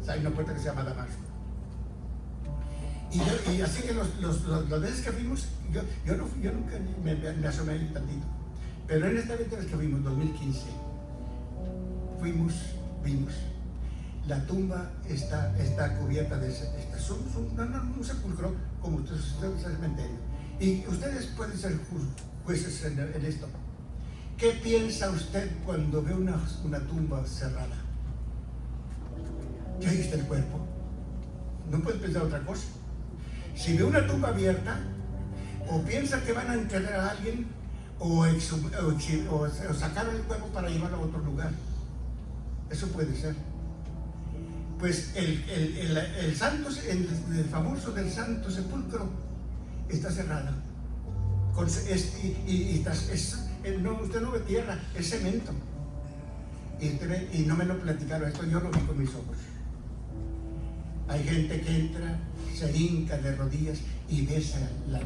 O sea, hay una puerta que se llama Damasco. Y así que las veces que fuimos, yo nunca me asomé ahí tantito. Pero en esta vez que fuimos, 2015, vimos, la tumba está cubierta de un sepulcro, como ustedes cementerio. Y ustedes pueden ser jueces en esto. ¿Qué piensa usted cuando ve una tumba cerrada? ¿Qué ahí está el cuerpo? No puede pensar otra cosa. Si ve una tumba abierta, o piensa que van a enterrar a alguien, o sacar el cuerpo para llevarlo a otro lugar. Eso puede ser. Pues el famoso del Santo Sepulcro está cerrado. Usted no ve tierra, es cemento. Y no me lo platicaron, esto yo lo vi con mis ojos. Hay gente que entra, se hinca de rodillas y besa la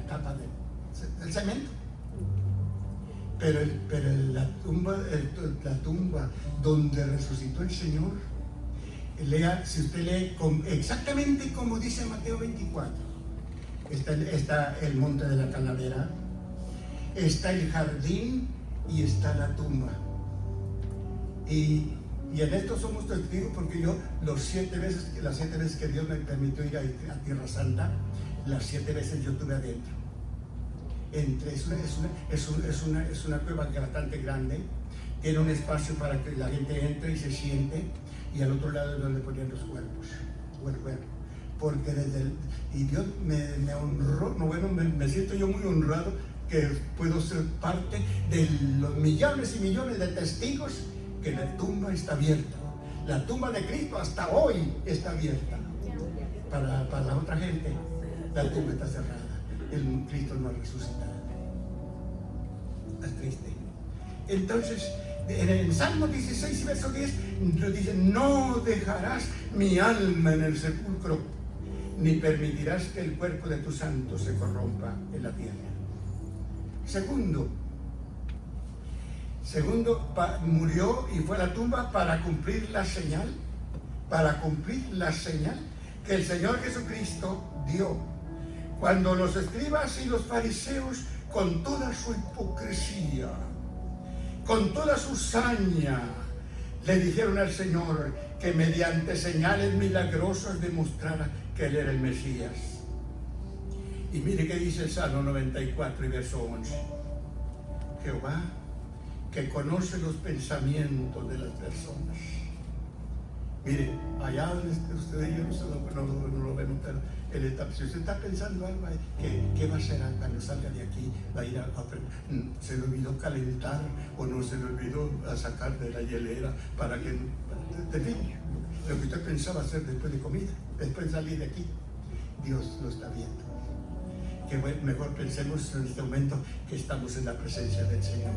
tapa del cemento. Pero la tumba donde resucitó el Señor, si usted lee exactamente como dice Mateo 24, está el monte de la calavera, está el jardín y está la tumba. Y en esto somos testigos, porque yo las 7 veces que Dios me permitió ir a Tierra Santa, las 7 veces yo estuve adentro. Es una cueva bastante grande, tiene un espacio para que la gente entre y se siente, y al otro lado es donde ponían los cuerpos, o el cuerpo. Porque y Dios me honró, me siento yo muy honrado, que puedo ser parte de los millones y millones de testigos que la tumba está abierta. La tumba de Cristo hasta hoy está abierta. Para la otra gente, la tumba está cerrada. El Cristo no ha resucitado. Es triste. Entonces, en el Salmo 16, verso 10, nos dice: no dejarás mi alma en el sepulcro, ni permitirás que el cuerpo de tu santo se corrompa en la tierra. Segundo, murió y fue a la tumba para cumplir la señal, que el Señor Jesucristo dio. Cuando los escribas y los fariseos, con toda su hipocresía, con toda su saña, le dijeron al Señor que mediante señales milagrosas demostrara que Él era el Mesías. Y mire qué dice el Salmo 94 y verso 11. Jehová, que conoce los pensamientos de las personas. Mire, allá donde usted y yo no lo vemos, pero si usted está pensando algo, ¿qué va a hacer cuando salga de aquí? ¿Va a ir se le olvidó calentar o no se le olvidó sacar de la hielera para que... En fin, lo que usted pensaba hacer después de comida, después de salir de aquí, Dios lo está viendo. Que mejor pensemos en este momento que estamos en la presencia del Señor.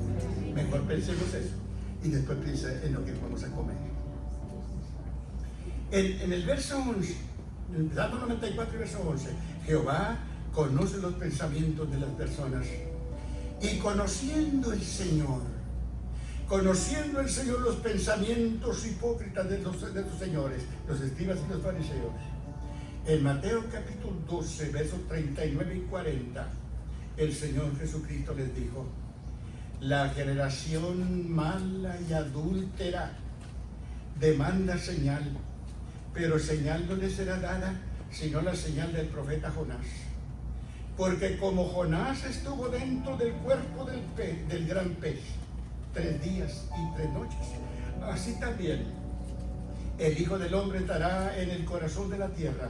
Mejor pensemos eso y después piense en lo que vamos a comer. En el verso 11, en el Salmo 94 y verso 11, Jehová conoce los pensamientos de las personas, y conociendo el Señor los pensamientos hipócritas de sus señores, los escribas y los fariseos. En Mateo capítulo 12, versos 39 y 40, el Señor Jesucristo les dijo: la generación mala y adúltera demanda señal, pero señal no le será dada sino la señal del profeta Jonás. Porque como Jonás estuvo dentro del cuerpo del gran pez 3 días y 3 noches, así también el Hijo del Hombre estará en el corazón de la tierra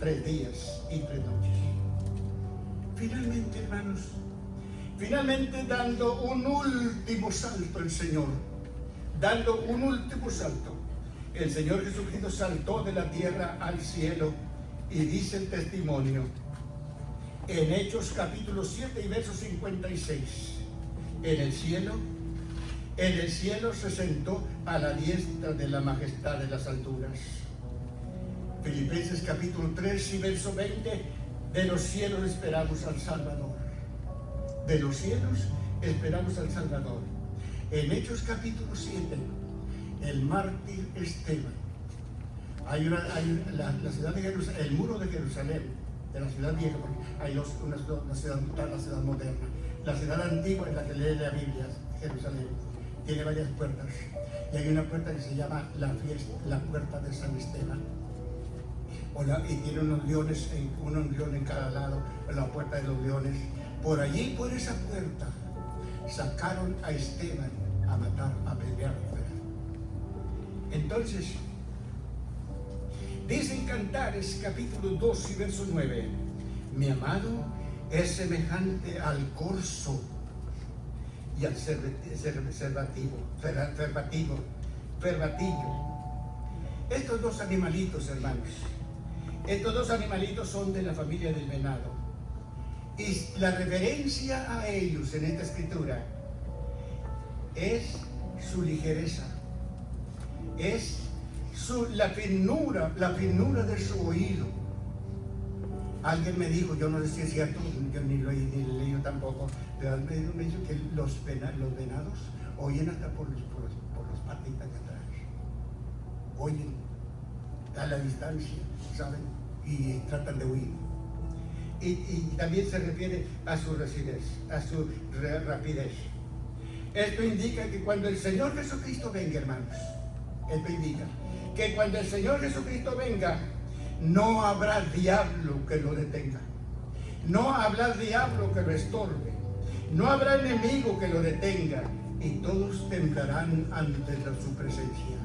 3 días y 3 noches. Finalmente, hermanos, dando un último salto el Señor, el Señor Jesucristo saltó de la tierra al cielo, y dice el testimonio en Hechos capítulo 7 y verso 56: en el cielo se sentó a la diestra de la majestad de las alturas. Filipenses capítulo 3 y verso 20: de los cielos esperamos al Salvador. De los cielos esperamos al Salvador. En Hechos capítulo 7, el mártir Esteban. Hay la ciudad de Jerusalén, el muro de Jerusalén, de la ciudad vieja, porque hay una ciudad moderna. La ciudad antigua es la que lee la Biblia, Jerusalén. Tiene varias puertas. Y hay una puerta que se llama la puerta de San Esteban. Y tiene unos leones, un león en cada lado, la puerta de los leones. Por allí, por esa puerta, sacaron a Esteban a matar, a pelear. Entonces, dice en Cantares capítulo 2 y verso 9: mi amado es semejante al corzo y al fervatillo. Estos dos animalitos, hermanos, son de la familia del venado. Y la referencia a ellos en esta escritura es su ligereza, es la finura de su oído. Alguien me dijo, yo no sé si es cierto, yo ni lo he leído tampoco, pero me dijo que los venados oyen hasta por los patitas de atrás. Oyen a la distancia, ¿saben? Y tratan de huir. Y también se refiere a su rapidez. Esto indica que cuando el Señor Jesucristo venga, hermanos, esto indica que cuando el Señor Jesucristo venga, no habrá diablo que lo detenga, no habrá diablo que lo estorbe, no habrá enemigo que lo detenga, y todos temblarán ante su presencia.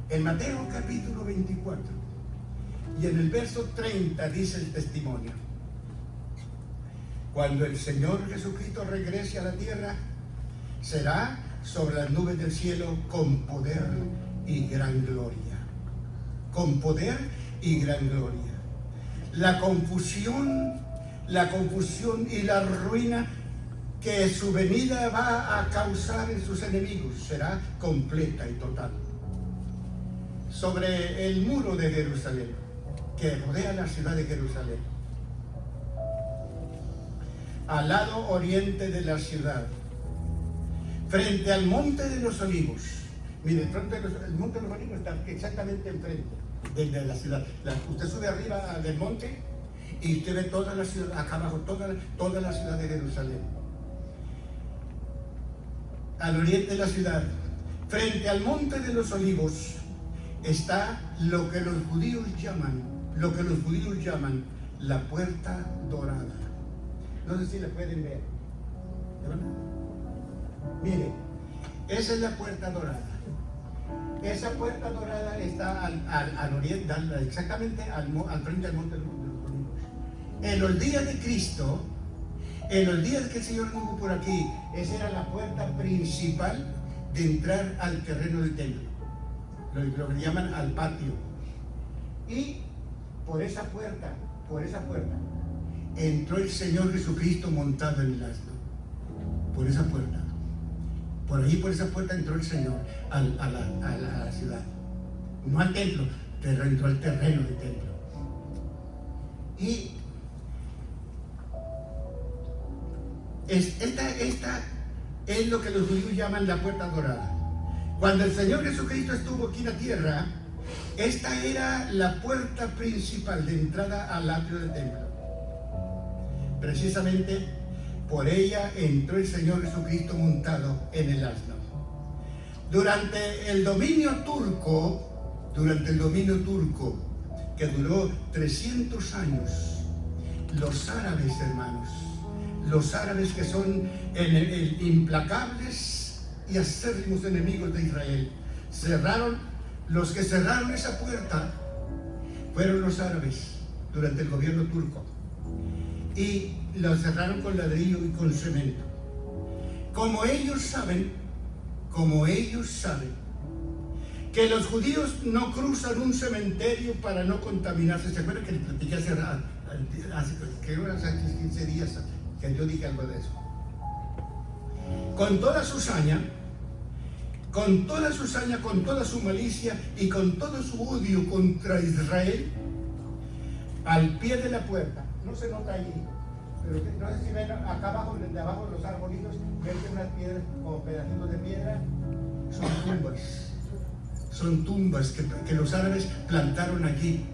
En Mateo capítulo 24 y en el verso 30 dice el testimonio: Cuando el Señor Jesucristo regrese a la tierra, será sobre las nubes del cielo con poder y gran gloria. Con poder y gran gloria. La confusión y la ruina que su venida va a causar en sus enemigos será completa y total. Sobre el muro de Jerusalén, que rodea la ciudad de Jerusalén, al lado oriente de la ciudad, frente al monte de los olivos. Mire, el monte de los olivos está exactamente enfrente de la ciudad. Usted sube arriba del monte y usted ve toda la ciudad, acá abajo, toda la ciudad de Jerusalén. Al oriente de la ciudad, frente al monte de los olivos, está lo que los judíos llaman la puerta dorada. No sé si la pueden ver. Mire, esa es la puerta dorada. Esa puerta dorada está al oriente, exactamente al frente del monte de los olivos. En los días de Cristo, en los días que el Señor estuvo por aquí, esa era la puerta principal de entrar al terreno del templo, lo que llaman al patio. Y por esa puerta entró el Señor Jesucristo montado en el asno. Por esa puerta. Por esa puerta entró el Señor a la ciudad. No al templo, pero entró al terreno del templo. Y esta es lo que los judíos llaman la puerta dorada. Cuando el Señor Jesucristo estuvo aquí en la tierra, esta era la puerta principal de entrada al atrio del templo. Precisamente por ella entró el Señor Jesucristo montado en el asno. Durante el dominio turco, que duró 300 años, los árabes, hermanos, los árabes que son implacables y acérrimos enemigos de Israel, los que cerraron esa puerta fueron los árabes durante el gobierno turco. Y lo cerraron con ladrillo y con cemento. Como ellos saben que los judíos no cruzan un cementerio para no contaminarse. ¿Se acuerdan que les platiqué hace 15 días que yo dije algo de eso? Con toda su saña, con toda su malicia y con todo su odio contra Israel, al pie de la puerta, no se nota allí, pero no sé si ven acá abajo, de abajo de los arbolitos, ven que unas piedras o pedacitos de piedra son tumbas que los árabes plantaron aquí.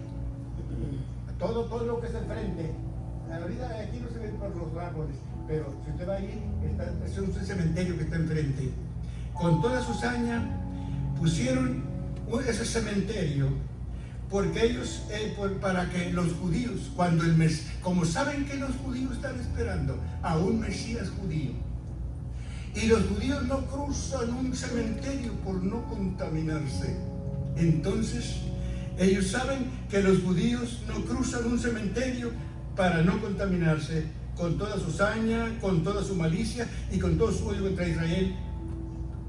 Todo lo que está enfrente, ahorita aquí no se ven por los árboles, pero si usted va allí, es un cementerio que está enfrente. Con toda su saña pusieron ese cementerio porque ellos, para que los judíos, como saben que los judíos están esperando a un Mesías judío, y los judíos no cruzan un cementerio por no contaminarse, entonces ellos saben que los judíos no cruzan un cementerio para no contaminarse. Con toda su saña, con toda su malicia y con todo su odio contra Israel,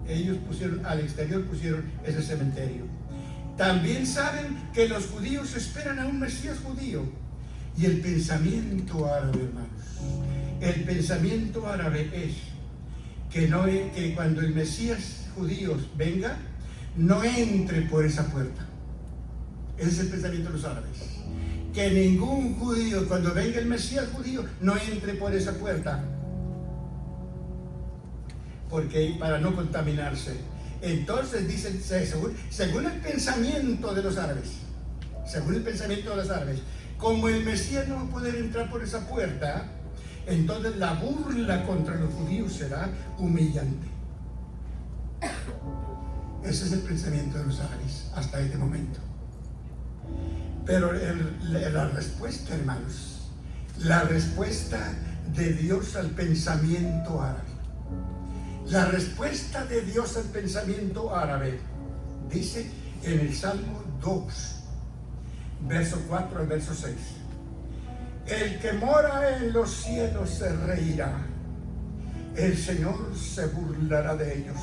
ellos al exterior pusieron ese cementerio. También saben que los judíos esperan a un Mesías judío. Y el pensamiento árabe, hermanos, el pensamiento árabe es que cuando el Mesías judío venga, no entre por esa puerta. Ese es el pensamiento de los árabes. Que ningún judío, cuando venga el Mesías judío, no entre por esa puerta. Porque para no contaminarse. Entonces dicen, según el pensamiento de los árabes, como el Mesías no va a poder entrar por esa puerta, entonces la burla contra los judíos será humillante. Ese es el pensamiento de los árabes hasta este momento. Pero la respuesta, hermanos, la respuesta de Dios al pensamiento árabe, la respuesta de Dios al pensamiento árabe, dice en el Salmo 2, verso 4 al verso 6. El que mora en los cielos se reirá. El Señor se burlará de ellos.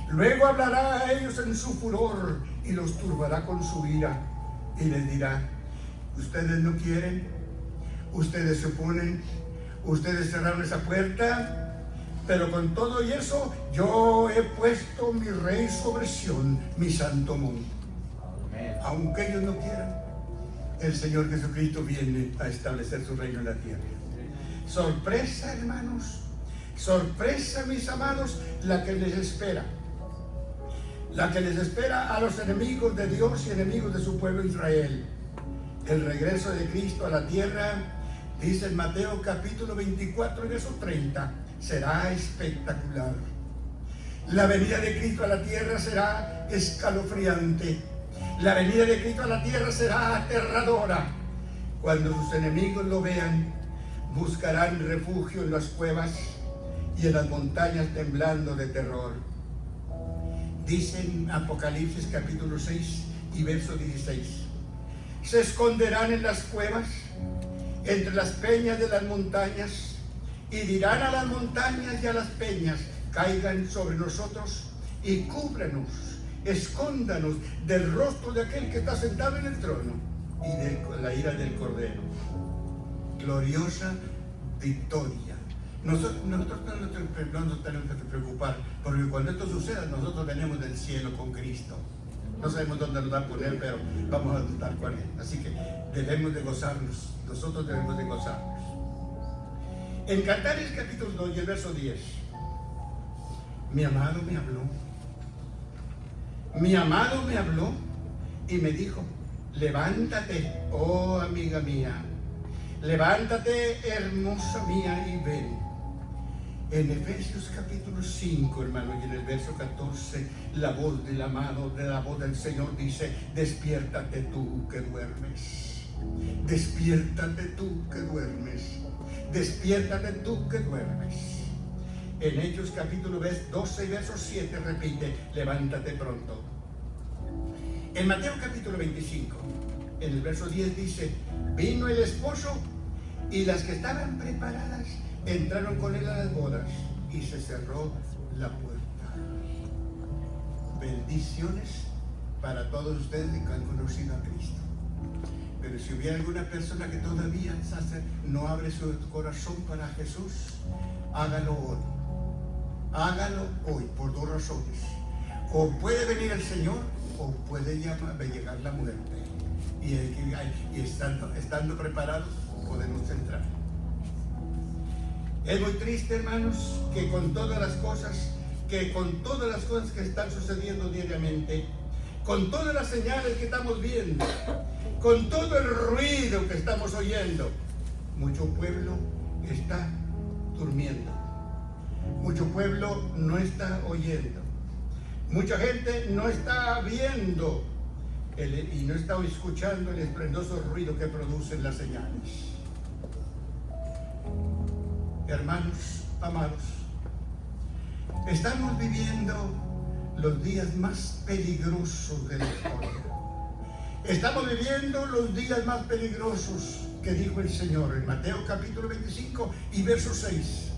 Luego hablará a ellos en su furor y los turbará con su ira. Y les dirá: ustedes no quieren, ustedes se oponen, ustedes cerraron esa puerta, pero con todo y eso yo he puesto mi rey sobre Sión, mi santo monte. Aunque ellos no quieran, el Señor Jesucristo viene a establecer su reino en la tierra. Sorpresa, hermanos, sorpresa, mis amados, la que les espera. La que les espera a los enemigos de Dios y enemigos de su pueblo Israel. El regreso de Cristo a la tierra, dice en Mateo capítulo 24, verso 30, será espectacular. La venida de Cristo a la tierra será escalofriante. La venida de Cristo a la tierra será aterradora. Cuando sus enemigos lo vean, buscarán refugio en las cuevas y en las montañas temblando de terror. Dice en Apocalipsis capítulo 6 y verso 16: se esconderán en las cuevas, entre las peñas de las montañas, y dirán a las montañas y a las peñas: caigan sobre nosotros y cúbrenos, escóndanos del rostro de aquel que está sentado en el trono y de la ira del Cordero. Gloriosa victoria. Nosotros no nos tenemos que preocupar, porque cuando esto suceda, nosotros venimos del cielo con Cristo. No sabemos dónde nos va a poner, pero vamos a estar con Él. Así que debemos de gozarnos. Nosotros debemos de gozarnos. En Cantares capítulo 2 y el verso 10. Mi amado me habló. Mi amado me habló y me dijo: levántate, oh amiga mía. Levántate, hermosa mía, y ven. En Efesios capítulo 5, hermano, y en el verso 14, la voz del amado, de la voz del Señor dice: despiértate tú que duermes. Despiértate tú que duermes. Despiértate tú que duermes. En Hechos capítulo 12, verso 7 repite: levántate pronto. En Mateo capítulo 25, en el verso 10 dice: vino el esposo y las que estaban preparadas entraron con él a las bodas y se cerró la puerta. Bendiciones para todos ustedes que han conocido a Cristo. Pero si hubiera alguna persona que todavía no abre su corazón para Jesús, hágalo hoy. Hágalo hoy por dos razones. O puede venir el Señor, o puede llegar la muerte. Y estando preparados, podemos entrar. Es muy triste, hermanos, que con todas las cosas que están sucediendo diariamente, con todas las señales que estamos viendo, con todo el ruido que estamos oyendo, mucho pueblo está durmiendo. Mucho pueblo no está oyendo. Mucha gente no está viendo y no está escuchando el estruendoso ruido que producen las señales. Hermanos amados, estamos viviendo los días más peligrosos de la historia. Estamos viviendo los días más peligrosos que dijo el Señor en Mateo capítulo 25 y verso 6.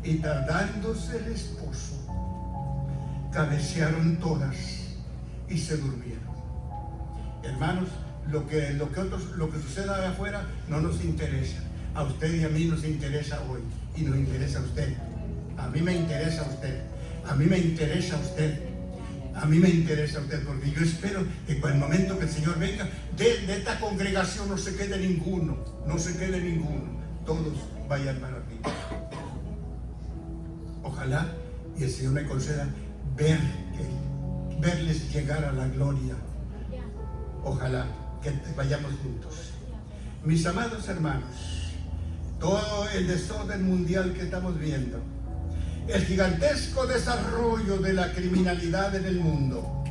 Y tardándose el esposo, cabecearon todas y se durmieron. Hermanos, lo que suceda allá afuera no nos interesa. A usted y a mí nos interesa hoy, y nos interesa a usted. A mí me interesa a usted. A mí me interesa a usted. A mí me interesa a usted, porque yo espero que con el momento que el Señor venga, de esta congregación no se quede ninguno. No se quede ninguno. Todos vayan para arriba. Ojalá y el Señor me conceda verles llegar a la gloria. Ojalá que vayamos juntos. Mis amados hermanos, todo el desorden mundial que estamos viendo, el gigantesco desarrollo de la criminalidad en el mundo,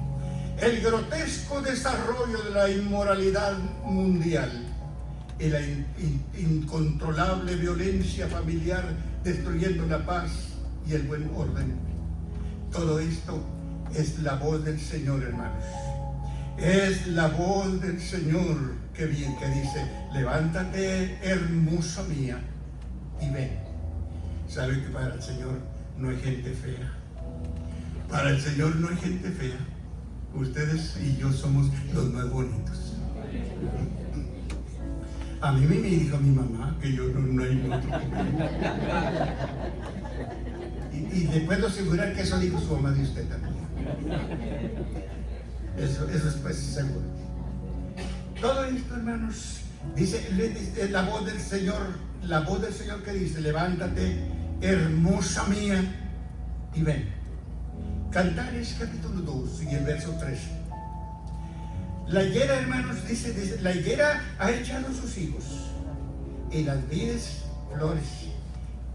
el grotesco desarrollo de la inmoralidad mundial y la incontrolable violencia familiar destruyendo la paz y el buen orden. Todo esto es la voz del Señor, hermanos. Es la voz del Señor que dice: levántate, hermosa mía, y ven. ¿Sabe que para el Señor no hay gente fea? Para el Señor no hay gente fea. Ustedes y yo somos los más bonitos. A mí me dijo mi mamá que yo no hay otro. Y le puedo asegurar que eso dijo su mamá de usted también. Eso es pues seguro. Todo esto, hermanos, dice la voz del Señor que dice: levántate, hermosa mía, y ven. Cantares capítulo 2 y el verso 3. La higuera, hermanos, dice, la higuera ha echado sus hijos, y las vides flores,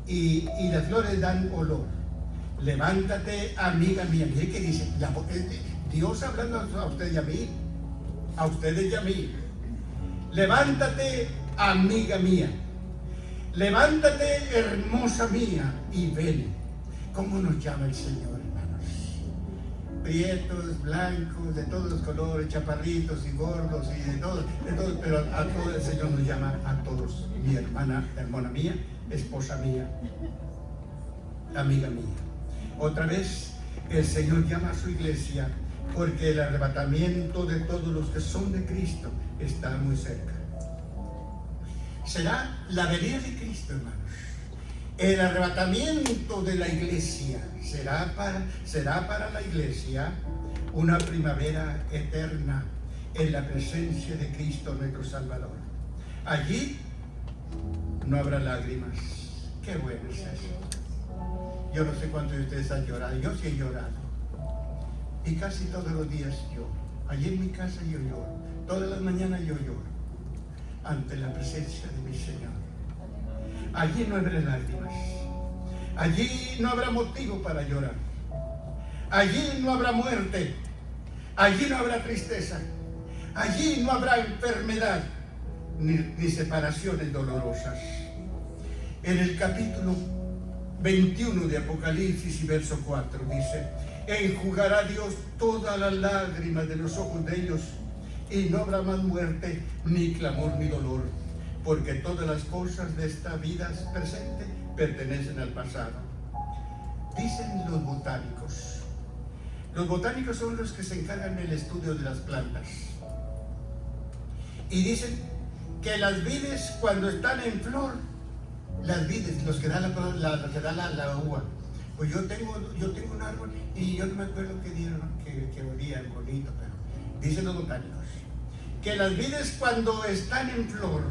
y las flores dan olor. Levántate, amiga mía. Mire que dice Dios hablando a usted y a mí, a ustedes y a mí. Levántate, amiga mía. Levántate, hermosa mía, y ven. ¿Cómo nos llama el Señor, hermanos? Prietos, blancos, de todos los colores, chaparritos y gordos y de todo, pero a todo el Señor nos llama a todos. Mi hermana mía, esposa mía, amiga mía. Otra vez, el Señor llama a su iglesia, porque el arrebatamiento de todos los que son de Cristo está muy cerca. Será la venida de Cristo, hermanos. El arrebatamiento de la iglesia será para la iglesia una primavera eterna en la presencia de Cristo nuestro Salvador. Allí no habrá lágrimas. Qué bueno es eso. Yo no sé cuántos de ustedes han llorado. Yo sí he llorado. Y casi todos los días lloro. Allí en mi casa yo lloro. Todas las mañanas yo lloro ante la presencia de mi Señor. Allí no habrá lágrimas. Allí no habrá motivo para llorar. Allí no habrá muerte. Allí no habrá tristeza. Allí no habrá enfermedad ni separaciones dolorosas. En el capítulo 21 de Apocalipsis y verso 4 dice: enjugará Dios todas las lágrimas de los ojos de ellos, y no habrá más muerte, ni clamor, ni dolor, porque todas las cosas de esta vida presente pertenecen al pasado. Dicen los botánicos. Los botánicos son los que se encargan del estudio de las plantas. Y dicen que las vides, cuando están en flor, las vides, los que dan la uva. Pues yo tengo un árbol y yo no me acuerdo qué dieron, que olía bonito, pero dicen los botánicos que las vides, cuando están en flor,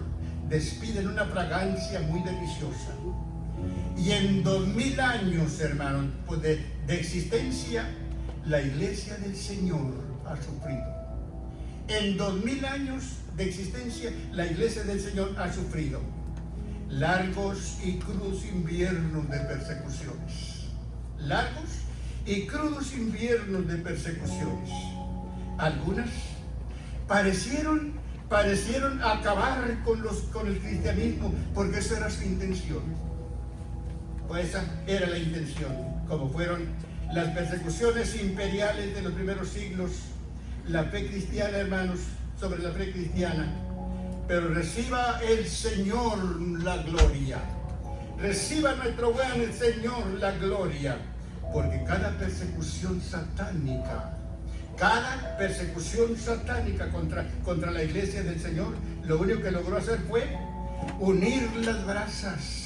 despiden una fragancia muy deliciosa. Y en 2000 años, hermanos, pues de existencia, la iglesia del Señor ha sufrido. En 2000 años de existencia, la iglesia del Señor ha sufrido largos y crudos inviernos de persecuciones. Largos y crudos inviernos de persecuciones. Algunas parecieron acabar con el cristianismo, porque esa era su intención. Pues esa era la intención, como fueron las persecuciones imperiales de los primeros siglos, la fe cristiana, hermanos, sobre la fe cristiana. Pero reciba el Señor la gloria. Reciba nuestro buen Señor la gloria, porque cada persecución satánica contra la iglesia del Señor, lo único que logró hacer fue unir las brasas.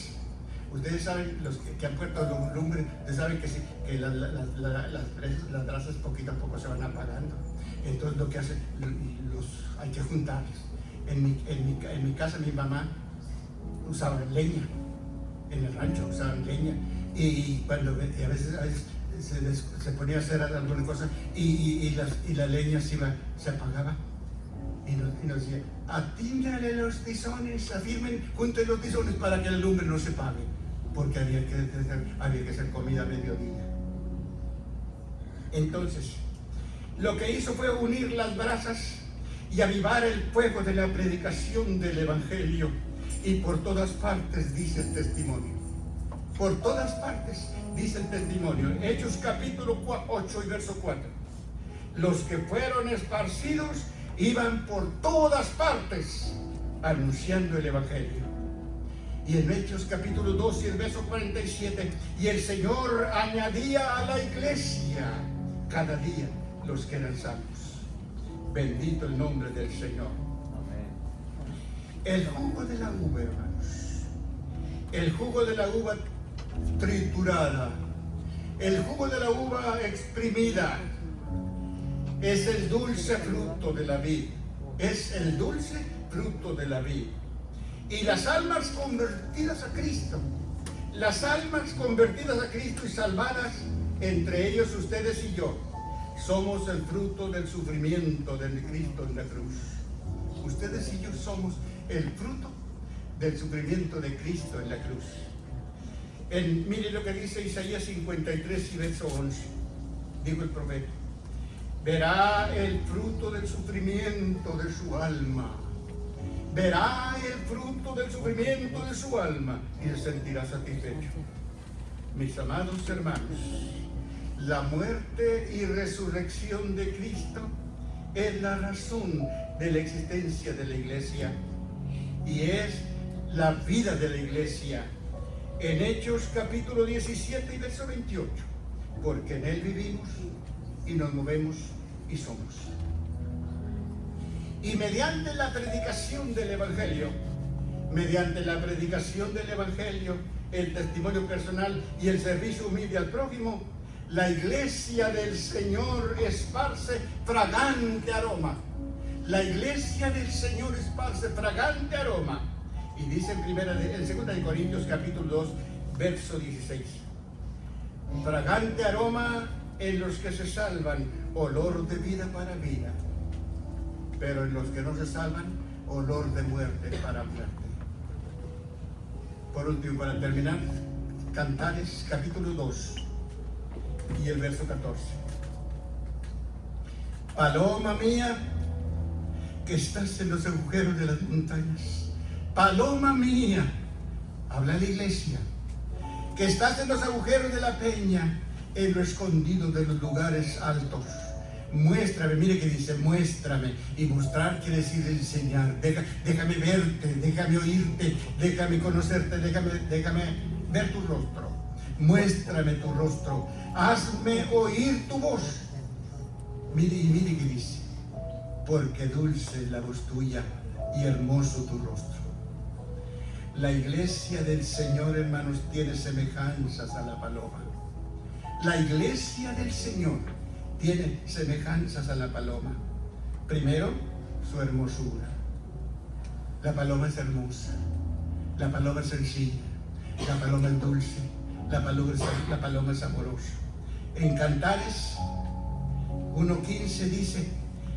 Ustedes saben, los que han puesto lumbre, ustedes saben que las brasas poquito a poco se van apagando. Entonces lo que hacen, hay que juntarlos. En mi casa, mi mamá usaba leña. En el rancho usaban leña. Y a veces se ponía a hacer alguna cosa y la leña se apagaba. Y nos decía: atíndrale los tizones, afirmen, junten los tizones para que la lumbre no se apague, porque había que hacer comida a mediodía. Entonces, lo que hizo fue unir las brasas y avivar el fuego de la predicación del Evangelio. Y por todas partes dice el testimonio. Por todas partes dice el testimonio. Hechos capítulo 8 y verso 4. Los que fueron esparcidos iban por todas partes anunciando el Evangelio. Y en Hechos capítulo 2 y el verso 47, y el Señor añadía a la iglesia cada día los que eran salvos. Bendito el nombre del Señor. Amén. El jugo de la uva, hermanos, el jugo de la uva triturada, el jugo de la uva exprimida, es el dulce fruto de la vid. Es el dulce fruto de la vid. Y las almas convertidas a Cristo, las almas convertidas a Cristo y salvadas, entre ellos ustedes y yo, somos el fruto del sufrimiento de Cristo en la cruz. Ustedes y yo somos el fruto del sufrimiento de Cristo en la cruz. Mire lo que dice Isaías 53 y verso 11. Dijo el profeta: verá el fruto del sufrimiento de su alma. Verá el fruto del sufrimiento de su alma y se sentirá satisfecho. Mis amados hermanos, la muerte y resurrección de Cristo es la razón de la existencia de la iglesia y es la vida de la iglesia. En Hechos capítulo 17 y verso 28, porque en Él vivimos y nos movemos y somos. Y mediante la predicación del Evangelio, el testimonio personal y el servicio humilde al prójimo, la iglesia del Señor esparce fragante aroma. La iglesia del Señor esparce fragante aroma. Y dice en 2 Corintios capítulo 2, verso 16. Fragante aroma en los que se salvan, olor de vida para vida. Pero en los que no se salvan, olor de muerte para muerte. Por último, para terminar, Cantares capítulo 2 y el verso 14. Paloma mía, que estás en los agujeros de las montañas. Paloma mía, habla la iglesia, que estás en los agujeros de la peña, en lo escondido de los lugares altos. Muéstrame, mire que dice, muéstrame. Y mostrar quiere decir enseñar. Déjame verte, déjame oírte, déjame conocerte, déjame ver tu rostro. Muéstrame tu rostro. Hazme oír tu voz. Mire que dice, porque dulce es la voz tuya y hermoso tu rostro. La iglesia del Señor, hermanos, tiene semejanzas a la paloma. La iglesia del Señor tiene semejanzas a la paloma. Primero, su hermosura. La paloma es hermosa, la paloma es sencilla, la paloma es dulce, la paloma es amorosa. En Cantares 1:15 dice: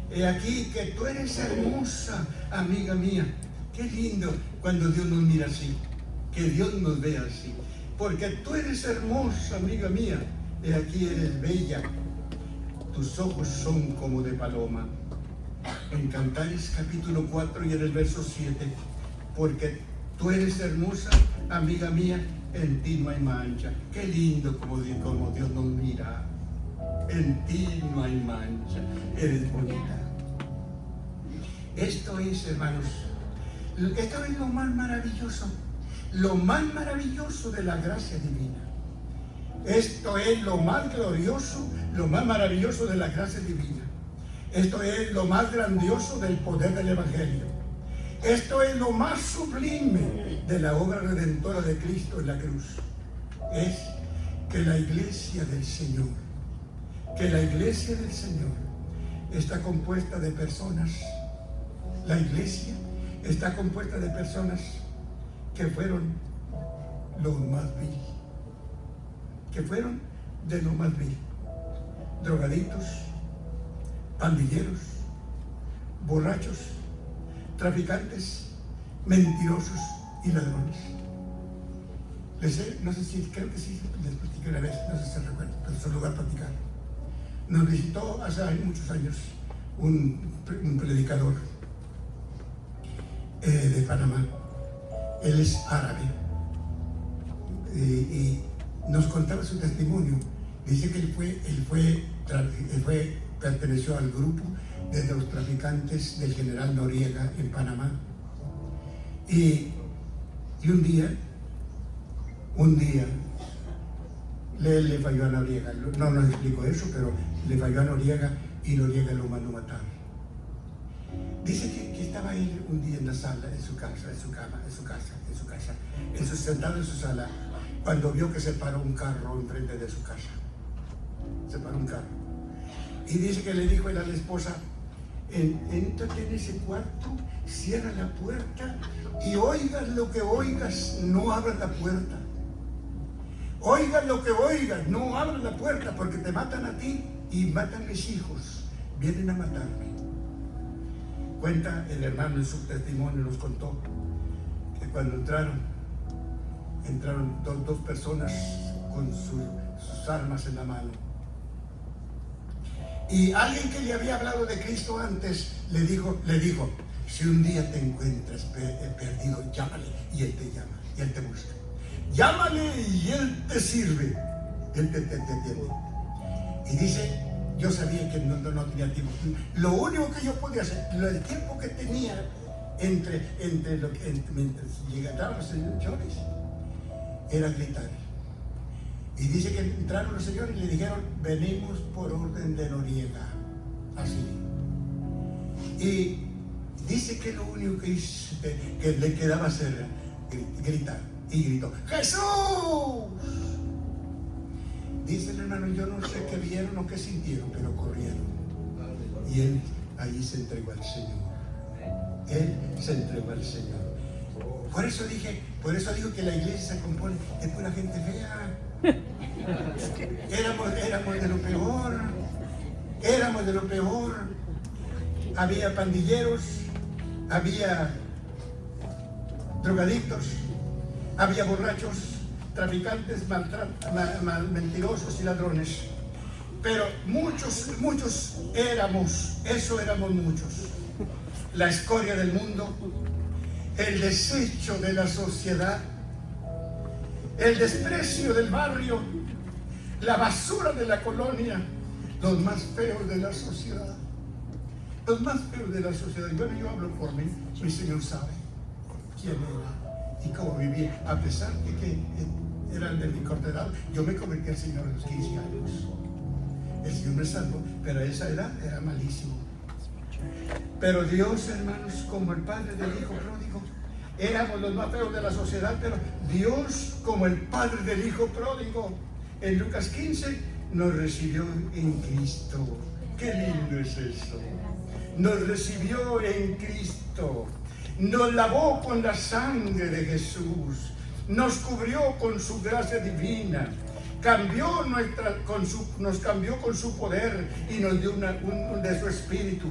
he aquí que tú eres hermosa, amiga mía. Qué lindo cuando Dios nos mira así, que Dios nos vea así. Porque tú eres hermosa, amiga mía. He aquí eres bella. Tus ojos son como de paloma. En Cantares capítulo 4 y en el verso 7. Porque tú eres hermosa, amiga mía, en ti no hay mancha. Qué lindo como Dios nos mira. En ti no hay mancha. Eres bonita. Esto es, hermanos, esto es lo más maravilloso de la gracia divina. Esto es lo más glorioso, lo más maravilloso de la gracia divina. Esto es lo más grandioso del poder del Evangelio. Esto es lo más sublime de la obra redentora de Cristo en la cruz. Es que la iglesia del Señor, está compuesta de personas. La iglesia está compuesta de personas que fueron lo más vil. Que fueron de lo más vil. Drogadictos, pandilleros, borrachos, traficantes, mentirosos y ladrones. No sé si, creo que sí, les platiqué una vez, no sé si se recuerdan, pero es un lugar platicar. Nos visitó hace muchos años un predicador de Panamá. Él es árabe y nos contaba su testimonio. Dice que él perteneció al grupo desde los traficantes del general Noriega en Panamá. Y un día, le falló a Noriega. No nos explico eso, pero le falló a Noriega y Noriega lo mandó matar. Dice que estaba él un día en la sala, en su casa, sentado en su sala, cuando vio que se paró un carro enfrente de su casa. Se paró un carro. Y dice que le dijo él a la esposa: entrate en ese cuarto, cierra la puerta y oigas lo que oigas, no abras la puerta. Oigas lo que oigas, no abras la puerta, porque te matan a ti y matan a mis hijos. Vienen a matarme. Cuenta el hermano en su testimonio, nos contó que cuando entraron dos personas con sus armas en la mano. Y alguien que le había hablado de Cristo antes le dijo: si un día te encuentras perdido, llámale y él te llama, y él te busca. Llámale y él te sirve, él te atiende. Y dice: yo sabía que no tenía tiempo. Lo único que yo podía hacer, el tiempo que tenía mientras llegaban los señores, era gritar. Y dice que entraron los señores y le dijeron: venimos por orden de Noriega. Así. Y dice que lo único que le quedaba hacer era gritar. Y gritó: ¡Jesús! Dice el hermano: yo no sé qué vieron o qué sintieron, pero corrieron. Y él allí se entregó al Señor. Él se entregó al Señor. Por eso digo que la iglesia se compone de pura gente fea. Éramos de lo peor. Había pandilleros, había drogadictos, había borrachos, traficantes, mentirosos y ladrones. Pero muchos éramos muchos. La escoria del mundo, el desecho de la sociedad, el desprecio del barrio, la basura de la colonia, los más feos de la sociedad. Los más feos de la sociedad. Y bueno, yo hablo por mí, mi Señor sabe quién era y cómo vivía. A pesar de que eran de mi corta edad, yo me convertí al Señor a los 15 años. El Señor me salvó, pero a esa edad era malísimo. Pero Dios, hermanos, como el Padre del Hijo pródigo, éramos los más feos de la sociedad, pero Dios, como el Padre del Hijo pródigo, en Lucas 15, nos recibió en Cristo. ¡Qué lindo es eso! Nos recibió en Cristo, nos lavó con la sangre de Jesús, nos cubrió con su gracia divina, nos cambió con su poder y nos dio de su espíritu,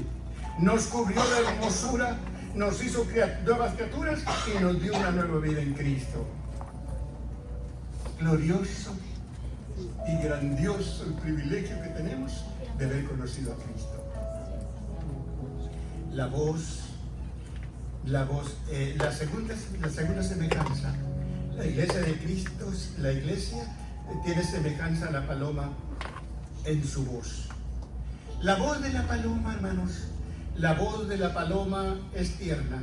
nos cubrió de hermosura, nos hizo nuevas criaturas y nos dio una nueva vida en Cristo. Glorioso y grandioso el privilegio que tenemos de haber conocido a Cristo. La segunda semejanza, la iglesia de Cristo, la iglesia tiene semejanza a la paloma en su voz. La voz de la paloma, hermanos, la voz de la paloma es tierna,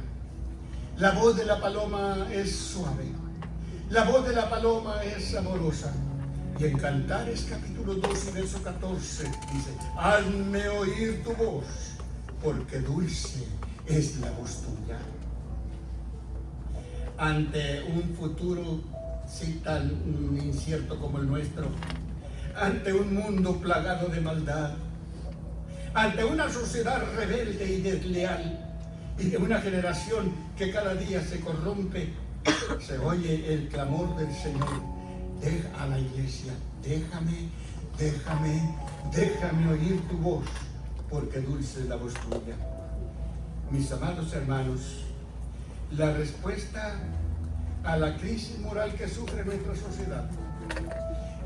la voz de la paloma es suave, la voz de la paloma es amorosa. Y en Cantares capítulo 2 y verso 14 dice: hazme oír tu voz, porque dulce es la voz tuya. Ante un futuro sí tan incierto como el nuestro, ante un mundo plagado de maldad, ante una sociedad rebelde y desleal, y de una generación que cada día se corrompe, se oye el clamor del Señor. Deja a la iglesia, déjame oír tu voz, porque dulce es la voz tuya. Mis amados hermanos, la respuesta a la crisis moral que sufre nuestra sociedad,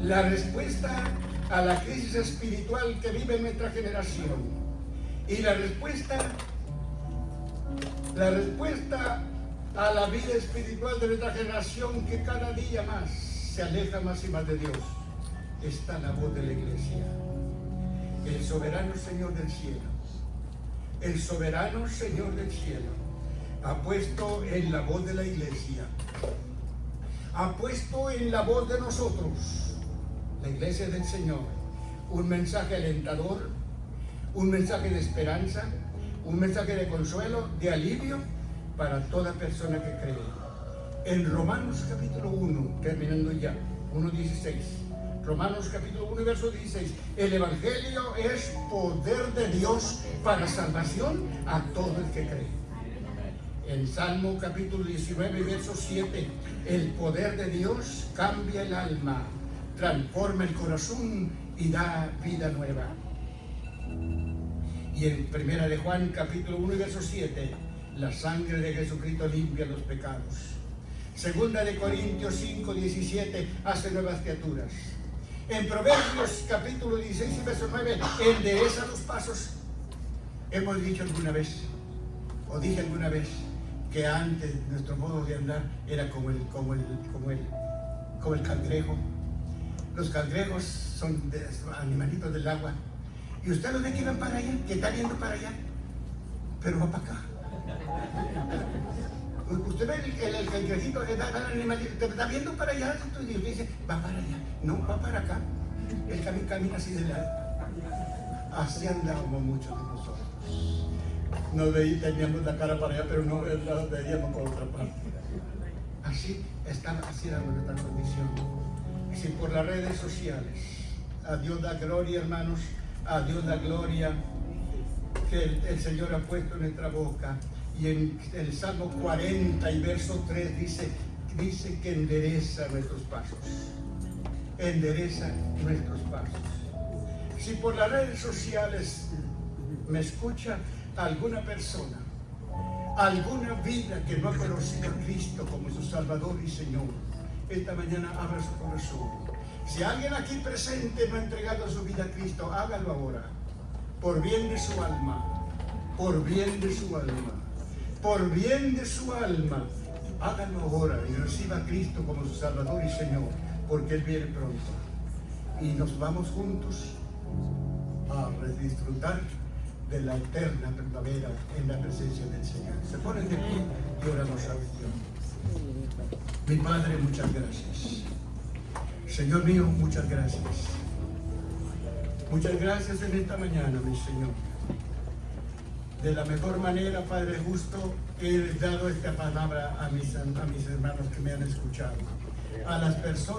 la respuesta a la crisis espiritual que vive nuestra generación y la respuesta a la vida espiritual de nuestra generación que cada día más se aleja más y más de Dios, está la voz de la iglesia. El soberano Señor del cielo, el soberano Señor del cielo ha puesto en la voz de la iglesia, ha puesto en la voz de nosotros, la iglesia del Señor, un mensaje alentador, un mensaje de esperanza, un mensaje de consuelo, de alivio para toda persona que cree. En Romanos capítulo 1, terminando ya, 1:16. Romanos capítulo 1, verso 16. El Evangelio es poder de Dios para salvación a todo el que cree. En Salmo capítulo 19, verso 7. El poder de Dios cambia el alma, transforma el corazón y da vida nueva. Y en Primera de Juan capítulo 1, verso 7. La sangre de Jesucristo limpia los pecados. Segunda de Corintios 5, 17, hace nuevas criaturas. En Proverbios capítulo 16 y verso 9, endereza los pasos. Hemos dicho alguna vez, o dije alguna vez, que antes nuestro modo de andar era como el cangrejo. Los cangrejos son animalitos del agua. Y usted lo ve que van para allá, que está viendo para allá, pero va para acá. Usted ve el cangrejito, el animalito, está viendo para allá, y usted dice, va para allá. No, va para acá. El camina así de lado. Así andábamos muchos de nosotros. No teníamos la cara para allá, pero no la veíamos por otra parte. Así era nuestra condición. Si por las redes sociales, a Dios da gloria, hermanos, a Dios da gloria que el Señor ha puesto en nuestra boca. Y en el Salmo 40 y verso 3 dice que endereza nuestros pasos. Endereza nuestros pasos. Si por las redes sociales me escucha alguna persona, alguna vida que no ha conocido a Cristo como su Salvador y Señor, esta mañana abra su corazón. Si alguien aquí presente no ha entregado su vida a Cristo, hágalo ahora, por bien de su alma, por bien de su alma, por bien de su alma. Hágalo ahora y reciba a Cristo como su Salvador y Señor, porque Él viene pronto. Y nos vamos juntos a disfrutar de la eterna primavera en la presencia del Señor. Se ponen de pie y oramos a Dios. Mi Padre, muchas gracias. Señor mío, muchas gracias. Muchas gracias en esta mañana, mi Señor. De la mejor manera, Padre justo, he dado esta palabra a mis hermanos que me han escuchado. A las personas